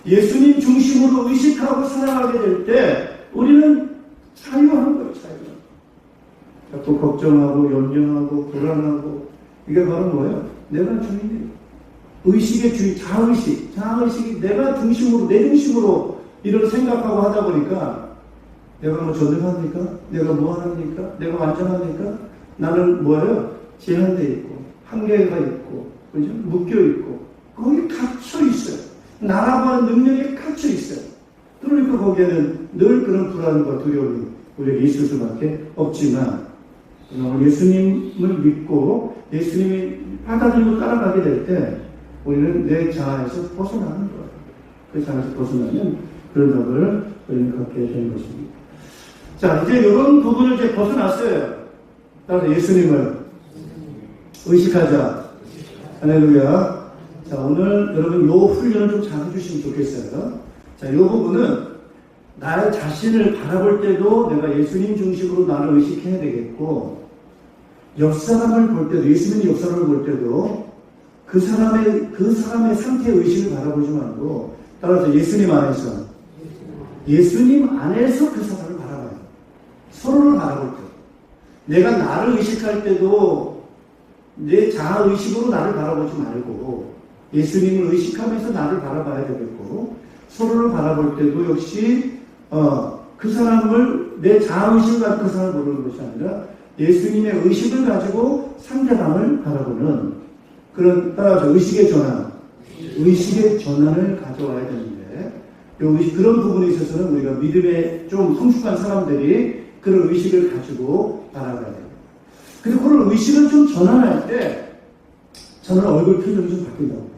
Speaker 3: 예수님 중심으로 의식하고 살아가게 될 때 우리는 자유한 거예요. 자유. 자꾸 걱정하고 염려하고 불안하고, 이게 바로 뭐예요? 내가 주인이에요. 의식의 주인, 자아의식이 내가 중심으로, 내 중심으로 이런 생각하고 하다 보니까 내가 뭐 전능합니까? 내가 무한합니까? 내가 완전합니까? 나는 뭐예요? 제한되어 있고 한계가 있고, 그죠? 묶여 있고 거기 갇혀 있어요. 나라고 하는 능력에 갇혀 있어요. 그러니까 거기에는 늘 그런 불안과 두려움이 우리에게 있을 수밖에 없지만, 예수님을 믿고 예수님이 받아들이고 따라가게 될 때 우리는 내 자아에서 벗어나는 거예요. 그 자아에서 벗어나면 그런 답을 우리는 갖게 되는 것입니다. 자, 이제 이런 부분을 이제 벗어났어요. 따라서 예수님을 의식하자. 할렐루야. 자, 오늘 여러분 요 훈련을 좀 잘 해주시면 좋겠어요. 자, 요 부분은 나의 자신을 바라볼 때도 내가 예수님 중심으로 나를 의식해야 되겠고, 옆 사람을 볼 때도, 예수님 옆 사람을 볼 때도 그 사람의 상태의 의식을 바라보지 말고, 따라서 예수님 안에서 그 사람을 바라봐요. 서로를 바라볼 때. 내가 나를 의식할 때도 내 자아 의식으로 나를 바라보지 말고, 예수님을 의식하면서 나를 바라봐야 되겠고, 서로를 바라볼 때도 역시 그 사람을 내 자아의식을 가지고 그 사람을 보는 것이 아니라 예수님의 의식을 가지고 상대방을 바라보는 그런 따라서 의식의 전환을 가져와야 되는데 그런 부분에 있어서는 우리가 믿음에 좀 성숙한 사람들이 그런 의식을 가지고 바라봐야 됩니다. 근데 그런 의식을 좀 전환할 때 저는 얼굴 표정이 좀 바뀐다고 해요.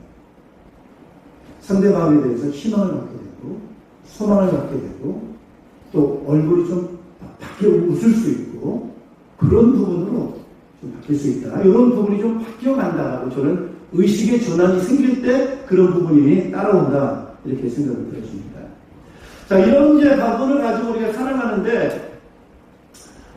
Speaker 3: 상대방에 대해서 희망을 갖게 되고 소망을 갖게 되고 또 얼굴이 좀 바뀌어 웃을 수 있고 그런 부분으로 좀 바뀔 수 있다. 이런 부분이 좀 바뀌어 간다라고 저는 의식의 전환이 생길 때 그런 부분이 따라온다. 이렇게 생각을 들었습니다. 자, 이런 이제 부분을 가지고 우리가 살아가는데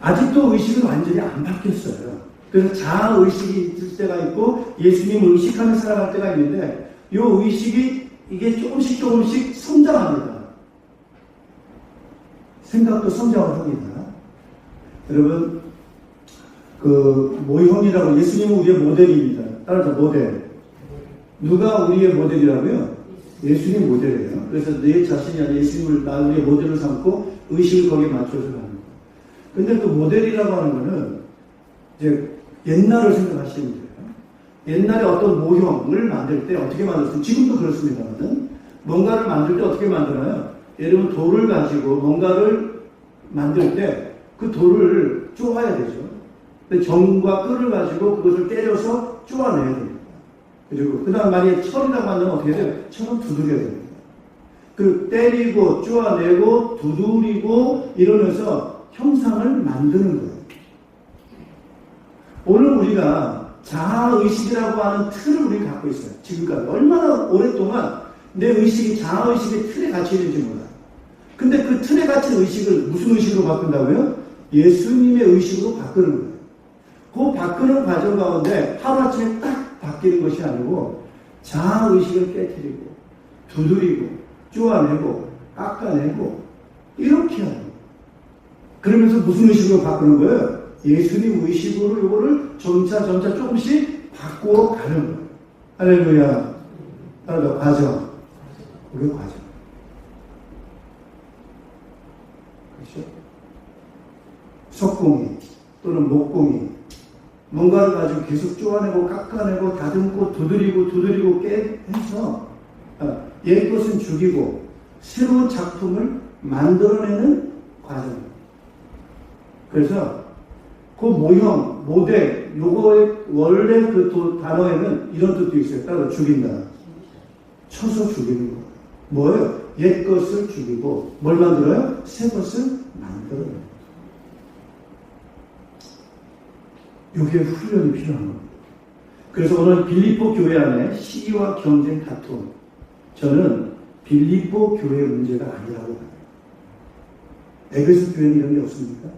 Speaker 3: 아직도 의식은 완전히 안 바뀌었어요. 그래서 자아의식이 있을 때가 있고 예수님을 의식하며 살아갈 때가 있는데 이 의식이 이게 조금씩 성장합니다. 생각도 성장을 합니다. 여러분, 모형이라고, 예수님은 우리의 모델입니다. 따라서 모델. 누가 우리의 모델이라고요? 예수님 모델이에요. 그래서 내 자신이 아니라 예수님을 우리의 모델을 삼고 의식을 거기에 맞춰서 가는 거예요. 근데 그 모델이라고 하는 거는 이제 옛날을 생각하시면 돼요. 옛날에 어떤 모형을 만들 때 어떻게 만들었어요? 지금도 그렇습니다만 뭔가를 만들 때 어떻게 만드나요? 예를 들면 돌을 가지고 뭔가를 만들 때 그 돌을 쪼아야 되죠. 근데 정과 끈을 가지고 그것을 때려서 쪼아내야 됩니다. 그리고 그 다음 만약에 철이라고 하면 어떻게 돼요? 철은 두드려야 됩니다. 그 때리고 쪼아내고 두드리고 이러면서 형상을 만드는 거예요. 오늘 우리가 자아의식이라고 하는 틀을 우리가 갖고 있어요. 지금까지 얼마나 오랫동안 내 의식이 자아의식의 틀에 갇혀 있는지 몰라요. 근데 그 틀에 갇힌 의식을 무슨 의식으로 바꾼다고요? 예수님의 의식으로 바꾸는 거예요. 그 바꾸는 과정 가운데 하루아침에 딱 바뀌는 것이 아니고 자아의식을 깨뜨리고 두드리고 쪼아내고 깎아내고 이렇게 하는 거예요. 그러면서 무슨 의식으로 바꾸는 거예요? 예수님 의식으로 이거를 점차 조금씩 바꾸어 가는 거예요. 할렐루야. 따라서 과정. 그게 과정. 그렇죠? 석공이 또는 목공이 뭔가를 가지고 계속 쪼아내고 깎아내고 다듬고 두드리고 깨해서 옛 것은 죽이고 새로운 작품을 만들어내는 과정입니다. 그래서 그 모형, 모델, 요거의 원래 그 단어에는 이런 뜻도 있어요. 따로 죽인다. 쳐서 죽이는 거. 뭐예요? 옛 것을 죽이고 뭘 만들어요? 새 것을 만들어요. 요게 훈련이 필요한 겁니다. 그래서 오늘 빌립보 교회 안에 시기와 경쟁 다툼. 저는 빌립보 교회의 문제가 아니라고 봐요. 에베소 교회는 이런 게 없습니까?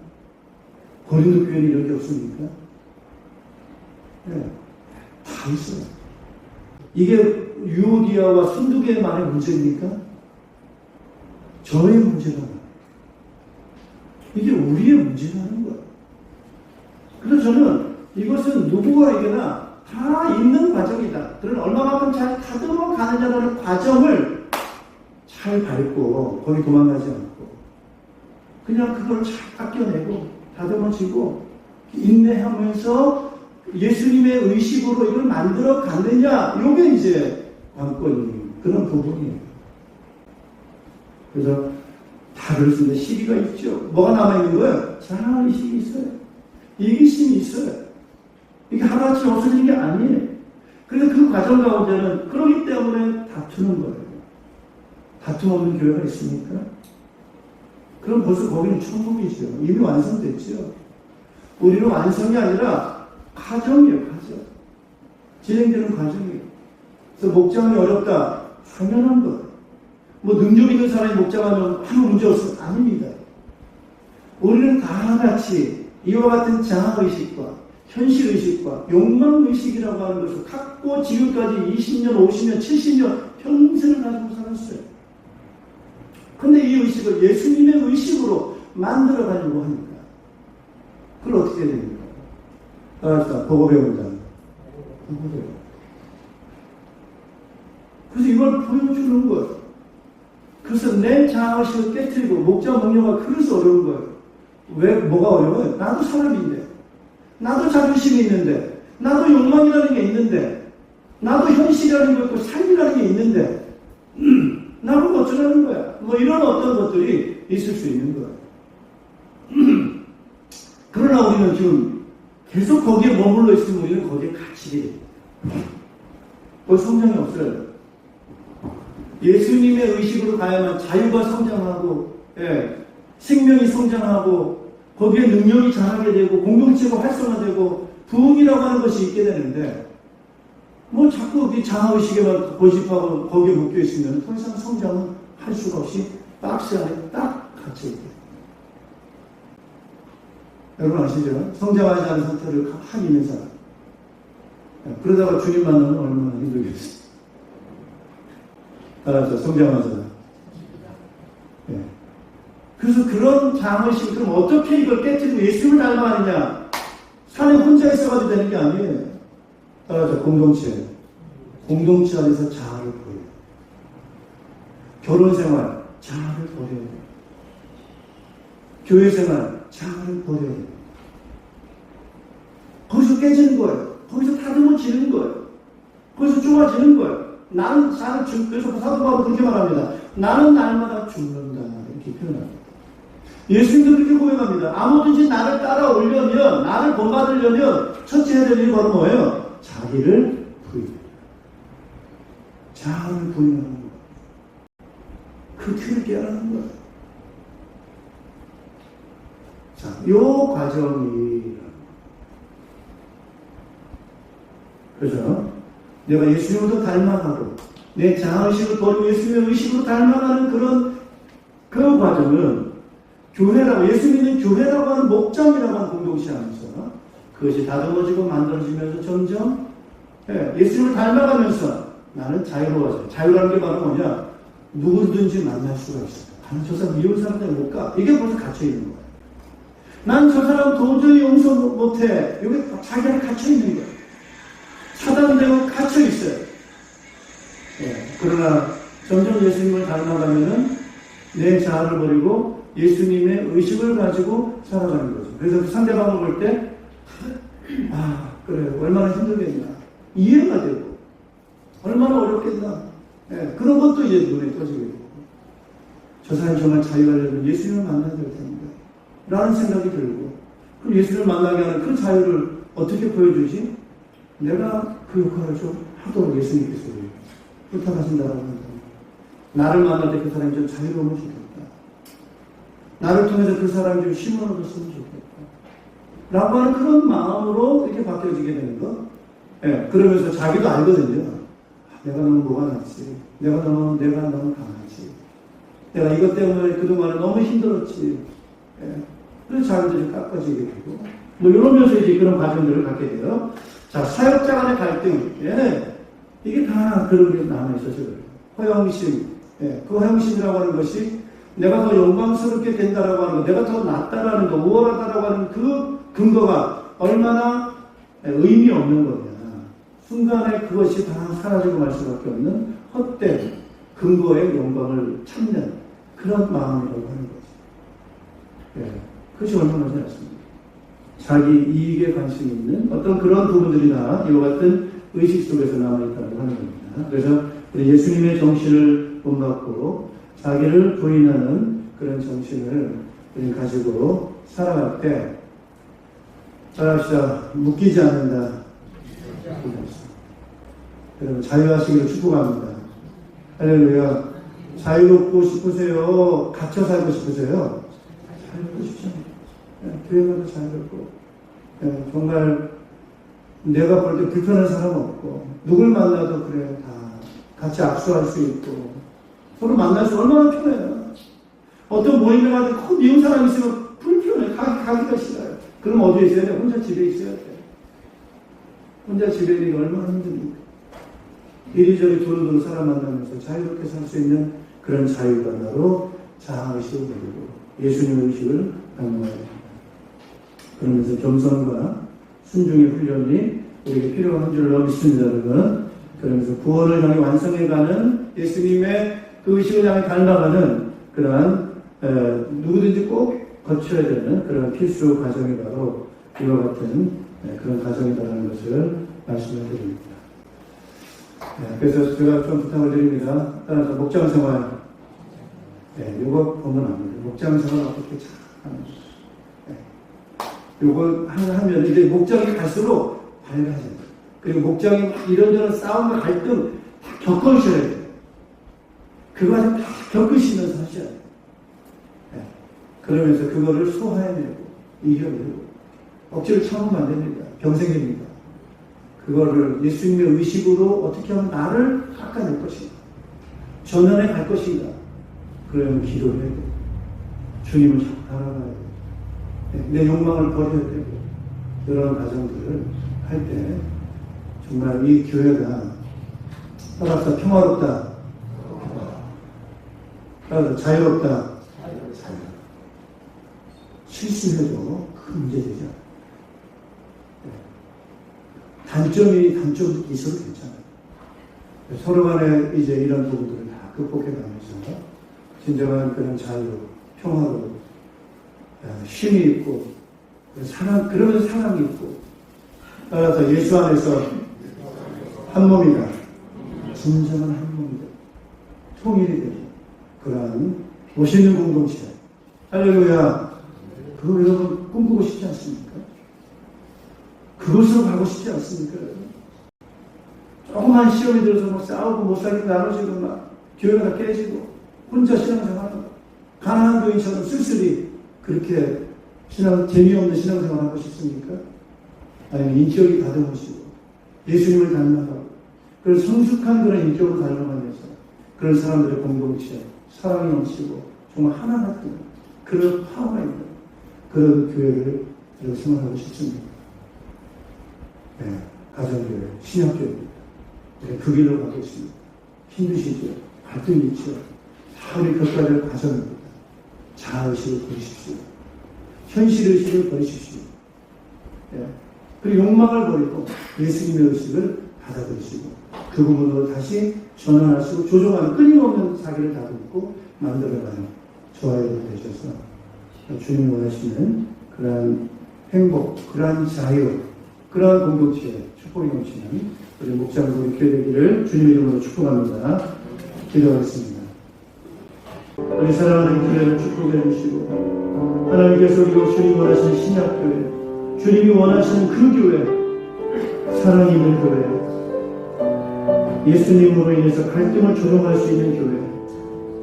Speaker 3: 고린도 교회는 이런 게 없습니까? 네, 다 있어요. 이게 유오디아와 순두개만의 문제입니까? 저의 문제가 아니에요. 이게 우리의 문제라는 거예요. 그래서 저는 이것은 누구에게나 다 있는 과정이다. 그런 얼마만큼 잘 다듬어 가느냐는 과정을 잘 밟고 거기 도망가지 않고 그냥 그걸 잘 깎여내고 다듬어지고 인내하면서 예수님의 의식으로 이걸 만들어 가느냐 이게 이제 관건인 그런 부분이에요. 그래서 다 그렇습니다. 시기가 있죠. 뭐가 남아있는 거예요? 자아의식이 있어요. 이기심이 있어요. 이게 하루아침에 없어지는 게 아니에요. 그래서 그 과정 가운데는 그러기 때문에 다투는 거예요. 다툼 없는 교회가 있습니까? 그럼 벌써 거기는 천국이죠. 이미 완성됐죠. 우리는 완성이 아니라 과정이에요, 과정. 진행되는 과정이에요. 그래서 목장이 어렵다. 당연한 거예요. 뭐 능력 있는 사람이 목장하면 아무 문제 없어요. 아닙니다. 우리는 다 같이 이와 같은 자아의식과 현실의식과 욕망의식이라고 하는 것을 갖고 지금까지 20년, 50년, 70년 평생을 가지고 살았어요. 근데 이 의식을 예수님의 의식으로 만들어가려고 하니까 그걸 어떻게 해야 됩니까? 알았다. 보고 배운다. 그래서 이걸 보여주는 거예요. 그래서 내 자아의식을 깨뜨리고 목자 목녀가 그래서 어려운 거예요. 왜? 뭐가 어려워요? 나도 사람인데, 나도 자존심이 있는데, 나도 욕망이라는 게 있는데, 나도 현실이라는 게 있고 삶이라는 게 있는데 나보고 어쩌라는 거야. 뭐 이런 어떤 것들이 있을 수 있는 거예요. 그러나 우리는 지금 계속 거기에 머물러 있으면 우리는 거기에 갇히게 됩니다. 거기 성장이 없어요. 예수님의 의식으로 가야만 자유가 성장하고, 생명이 성장하고, 거기에 능력이 자라게 되고, 공동체가 활성화되고, 부흥이라고 하는 것이 있게 되는데, 뭐 자꾸 자아의식에만 고집하고 거기에 묶여있으면 더 이상 성장은 할 수가 없이 박스 안에 딱 갇혀있게 돼요. 여러분 아시죠? 성장하지 않은 상태를 확 있는 사람. 그러다가 주님 만나면 얼마나 힘들겠어요. 알았죠? 성장하잖아. 예. 그래서 그런 자아의식, 그럼 어떻게 이걸 깨뜨리고 예수님을 닮아가느냐? 산에 혼자 있어가지고 되는 게 아니에요. 알았죠? 공동체. 공동체 안에서 자아를 보여요. 결혼생활, 자아를 버려야 돼요. 교회생활, 자아를 버려야 돼요. 거기서 깨지는 거예요. 거기서 다듬어지는 거예요. 거기서 좁아지는 거예요. 나는 그래서 사도 바울은 그렇게 말합니다. 나는 날마다 죽는다. 이렇게 표현합니다. 예수님도 그렇게 고백합니다. 아무든지 나를 따라오려면, 나를 본받으려면 첫째 해야 될 일이 바로 뭐예요? 자기를 부인해요. 자아를 부인하는 거예요. 그 틀을 깨라는 거예요. 자, 요 과정이 그죠? 내가 예수님으로 닮아가고 내 자아의식을 버리고 예수님의 의식으로 닮아가는 그 과정은 교회라고, 예수 믿는 교회라고 하는 목장이라고 하는 공동체 안에서 그것이 다듬어지고 만들어지면서 점점 예수님을 닮아가면서 나는 자유로워져요. 자유라는 게 바로 뭐냐? 누구든지 만날 수가 있어요. 나는 저 사람 미운 사람 때문에 못 가. 이게 벌써 갇혀있는 거예요. 난 저 사람 도저히 용서 못해. 이게 자기가 갇혀있는 거예요. 차단되고 갇혀있어요. 그러나 점점 예수님을 닮아가면은 내 자아를 버리고 예수님의 의식을 가지고 살아가는 거죠. 그래서 그 상대방을 볼 때, 그래, 얼마나 힘들겠나. 이해가 되고, 얼마나 어렵겠나. 그런 것도 이제 눈에 떠지게 되고, 저 사람이 정말 자유하려면 예수님을 만나야 될 텐데, 라는 생각이 들고, 그럼 예수님을 만나게 하는 그 자유를 어떻게 보여주지? 내가 그 역할을 좀 하도록 예수님께서 부탁하신다고 한다면, 나를 만날 때 그 사람이 좀 자유로우면 좋겠다. 나를 통해서 그 사람이 좀 힘을 얻었으면 좋겠다. 라고 하는 그런 마음으로 이렇게 바뀌어지게 되는 거. 그러면서 자기도 알거든요. 내가 너무 뭐가 났지. 내가 너무 강하지. 내가 이것 때문에 그동안에 너무 힘들었지. 그래서 자기도 좀 깎아지게 되고. 뭐 이러면서 이제 그런 과정들을 갖게 돼요. 자, 사역자 간의 갈등. 이게 다 그런 게 남아있어서 그래요. 허영심. 그 허영심이라고 하는 것이 내가 더 영광스럽게 된다라고 하는 것, 내가 더 낫다라는 것, 우월하다라고 하는 그 근거가 얼마나 의미 없는 거냐. 순간에 그것이 다 사라지고 말 수밖에 없는 헛된 근거의 영광을 찾는 그런 마음이라고 하는 거죠. 그것이 얼마나 잘했습니다. 자기 이익에 관심이 있는 어떤 그런 부분들이나 이와 같은 의식 속에서 남아있다고 하는 겁니다. 그래서 예수님의 정신을 본받고 자기를 부인하는 그런 정신을 가지고 살아갈 때 따라합시다. 묶이지 않는다. 여러분, 자유하시기를 축복합니다. 할렐루야. 자유롭고 싶으세요? 갇혀 살고 싶으세요? 자유롭고 싶죠. 교회 가도 자유롭고, 정말 내가 볼 때 불편한 사람 없고, 누굴 만나도 그래요. 다 같이 악수할 수 있고, 서로 만날 수 얼마나 편해요. 어떤 모임에 가도 꼭 미운 사람 있으면 불편해. 가기가 싫어요. 그럼 어디에 있어야 돼? 혼자 집에 있어야 돼. 혼자 집에 있는 게 얼마나 힘듭니까? 이리저리 두루두루 사람 만나면서 자유롭게 살 수 있는 그런 자유가 바로 자아의식을 가지고 예수님 의식을 강조해야 됩니다. 그러면서 겸손과 순종의 훈련이 우리에게 필요한 줄로 믿습니다, 여러분. 그러면서 구원을 향해 완성해가는 예수님의 그 의식을 향해 닮아가는 그러한 누구든지 꼭 거쳐야 되는 그런 필수 과정이 바로 이와 같은 그런 과정이라는 것을 말씀을 드립니다. 그래서 제가 좀 부탁을 드립니다. 따라서 목장 생활, 이거 보면 안 돼요. 목장 생활 어떻게 잘 하는 요거 하면 이제 목장이 갈수록 밝아져요. 그리고 목장이 이런저런 싸움과 갈등 다 겪으셔야 돼요. 그 과정 다 겪으시면서 하셔야 돼요. 그러면서 그거를 소화해내고 이겨내고 억지로 참으면 안 됩니다. 병생입니다. 그거를 예수님의 의식으로 어떻게 하면 나를 깎아낼 것인가, 전환해 갈 것인가. 그러면 기도를 해야 돼요. 주님을 자꾸 바라봐야 돼요. 내 욕망을 버려야 되고, 이런 과정들을 할 때 정말 이 교회가 따라서 평화롭다, 따라서 자유롭다. 실수해도 큰 문제 되지 않아요. 단점이 있어도 괜찮아요. 서로 간에 이제 이런 부분들을 다 극복해 가면서 진정한 그런 자유, 평화로, 쉼이 있고, 그러면서 사랑이 있고, 따라서 예수 안에서 한 몸이다. 진정한 한 몸이다. 통일이 되고, 그러한 멋있는 공동체. 할렐루야. 그거 여러분 꿈꾸고 싶지 않습니까? 그것으로 가고 싶지 않습니까? 조그만 시험이 들어서 막 싸우고 못 살게 나눠지고 막 교회가 다 깨지고 혼자 신앙생활하고 가난한 교인처럼 쓸쓸히 그렇게 재미없는 신앙생활 하고 싶습니까? 아니면 인격이 다듬으시고 예수님을 닮아가고 그런 성숙한 그런 인격을 닮아가면서 그런 사람들의 공동체, 사랑이 넘치고 정말 하나 같은 그런 파워가 있는 그런 교회를 생활하고 싶습니다. 가정교회, 신학교회입니다. 그 길로 가겠습니다. 힘드시죠? 갈등이 있죠? 다 우리 겪어야 될 과정입니다. 자아의식을 버리십시오. 현실의식을 버리십시오. 그리고 욕망을 버리고 예수님의 의식을 받아들이시고 그 부분으로 다시 전환하시고 조정하는 끊임없는 자기를 다듬고 만들어가는 저와 여러분 되셔서 주님 원하시는 그러한 행복, 그러한 자유, 그러한 공동체, 축복이 넘치는 우리 목장으로 있게 되기를 주님 이름으로 축복합니다. 기도하겠습니다. 우리 사랑하는 교회를 축복해 주시고 하나님께서 그리고 주님 원하시는 신약교회, 주님이 원하시는 그 교회, 사랑이 있는 교회, 예수님으로 인해서 갈등을 조정할 수 있는 교회,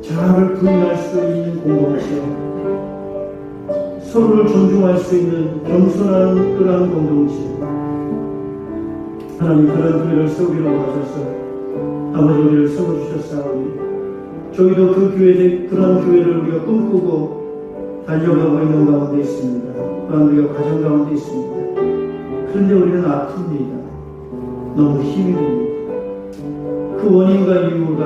Speaker 3: 자아를 부인할 수 있는 공동체, 서로를 존중할 수 있는 겸손한 그러한 공동체, 하나님 그런 교회를 세우기로 하셔서 아버지 우리를 세워주셨사오니 저희도 그 교회, 그런 교회를 우리가 꿈꾸고 달려가고 있는 가운데 있습니다. 또한 우리가 가정 가운데 있습니다. 그런데 우리는 아픕니다. 너무 힘이 듭니다. 그 원인과 이유가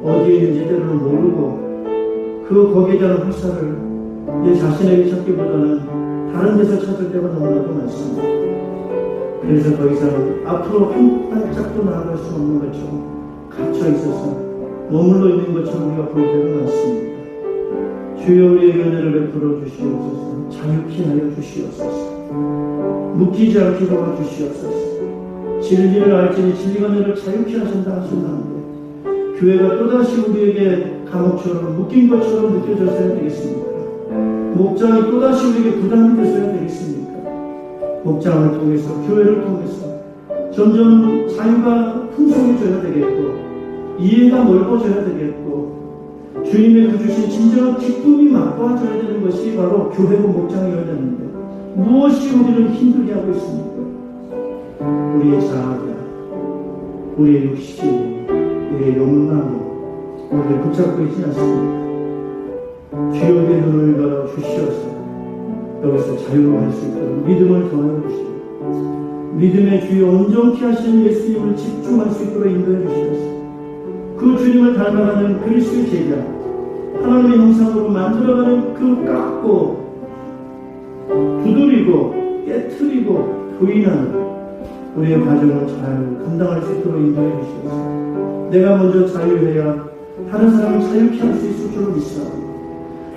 Speaker 3: 어디에 있는지 때로는 모르고 거기에 대한 회사를 내 자신에게 찾기보다는 다른 데서 찾을 때가 너무나도 많습니다. 그래서 더 이상 앞으로 한 발짝도 나아갈 수 없는 것처럼 갇혀 있어서 머물러 있는 것처럼 우리가 볼 때가 많습니다. 주여 우리에게 은혜를 베풀어 주시옵소서. 자유케 하여 주시옵소서. 묶이지 않게 도와주시옵소서. 진리를 알지니 진리가 너를 자유케 하신다 하신다는데 교회가 또다시 우리에게 감옥처럼 묶인 것처럼 느껴졌어야 되겠습니까? 목장이 또다시 우리에게 부담이 됐어야 되겠습니까?
Speaker 1: 목장을 통해서, 교회를 통해서 점점 자유가 풍성해져야 되겠고, 이해가 넓어져야 되겠고, 주님의 그 주신 진정한 기쁨이 맛보아져야 되는 것이 바로 교회고 목장이어야 되는데, 무엇이 우리를 힘들게 하고 있습니까? 우리의 자아가, 우리의 욕심이, 우리의 욕망이 우리를 붙잡고 있지 않습니까? 주역의 눈을 열어 주시어서 여기서 자유로울 수 있도록 믿음을 더하여 주시고, 믿음의 주여 온전케 하시는 예수님을 집중할 수 있도록 인도해 주시옵소서. 그 주님을 닮아가는 그리스도의 제자, 하나님의 형상으로 만들어가는 그 깎고 두드리고 깨트리고 부인하는 우리의 과정을 잘 감당할 수 있도록 인도해 주시옵소서. 내가 먼저 자유해야 다른 사람을 자유케 할 수 있을 줄로 믿사옵니다.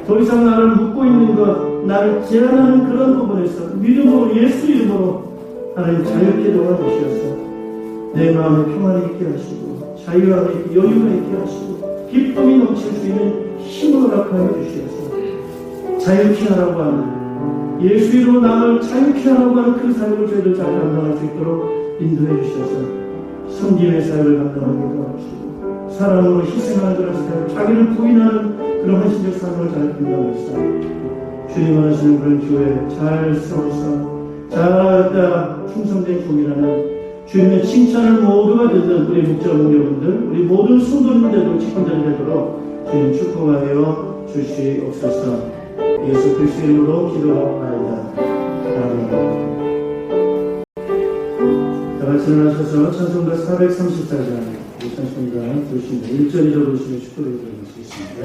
Speaker 1: 더 이상 나를 묶고 있는 것, 나를 제한하는 그런 부분에서 믿음으로, 예수 이름으로 하나님 자유케 도와주시어서 내 마음에 평안이 있게 하시고, 자유 안에 여유가 있게 하시고, 기쁨이 넘칠 수 있는 힘을 허락하여 주시어서 자유케 하라고 하는, 예수 이름으로 남을 자유케 하라고 하는 그 사역을 저희들 잘 감당할 수 있도록 인도해 주셔서 섬김의 사역을 감당하게 도와주시고, 사랑으로 희생하는 그런 사역, 자기를 부인하는 그런 헌신적 사역을 잘 감당하시고, 주님 원하시는 그런 교회 잘 세워서 잘 충성된 종이라는 주님의 칭찬을 모두가 듣는 우리 목자 목녀분들, 우리 모든 성도님들도 직분자들 되도록 주님 축복하여 주시옵소서. 예수 그리스도 이름으로 기도하옵나이다. 아멘. 다 같이 일어나셔서 찬송가 434장 우리 찬송가 부르시면 1절 2절 부르시면 축도를 드릴 수 있습니다.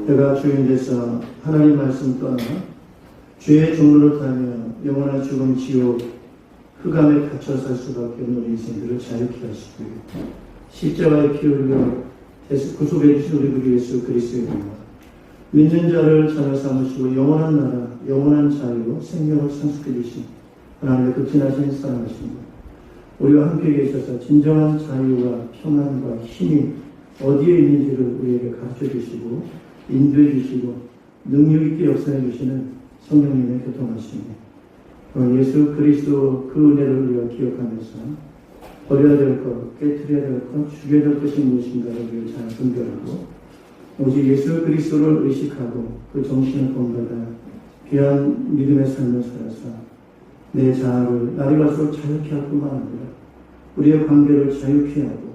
Speaker 1: 내가 주인 돼서 하나님 말씀 떠나 죄의 종로를 타며 영원한 죽음 지옥 흑암에 갇혀 살 수밖에 없는 인생들을 자유케 하시고, 십자가에 피 흘려 구속해 주신 우리 구 예수 그리스도의 이름으로 믿는 자를 자녀 삼으시고 영원한 나라, 영원한 자유, 생명을 상속해 주신 하나님의 극진하신 사랑하신 분, 우리와 함께 계셔서 진정한 자유와 평안과 힘이 어디에 있는지를 우리에게 가르쳐 주시고 인도해 주시고 능력 있게 역사해 주시는 성령님의 교통하심입니다. 예수 그리스도 그 은혜를 우리가 기억하면서 버려야 될 것, 깨트려야 될 것, 죽여야 될 것이 무엇인가를 우리가 잘 분별하고 오직 예수 그리스도를 의식하고 그 정신을 본받아 귀한 믿음의 삶을 살아서 내 자아를 날이 갈수록 자유케 할 뿐만 아니라 우리의 관계를 자유케 하고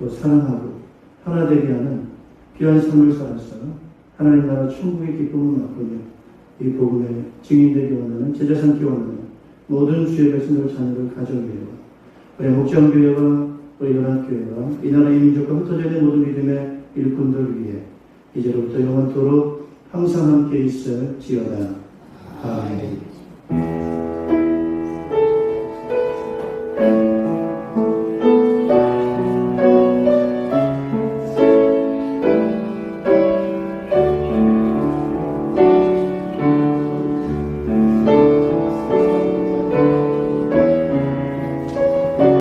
Speaker 1: 또 사랑하고 하나 되게 하는 귀한 삶을 살아서 하나님 나라 천국의 기쁨을 맛보며 이 복음의 증인되기 원하는 제자 삼기 원하는 모든 주의 백성들 자녀를 가정교회와 우리 목장교회와 우리 연합교회와 이 나라의 민족과 흩어져 있는 모든 믿음의 일꾼들 위해 이제로부터 영원토록 항상 함께 있을지어다. 아멘.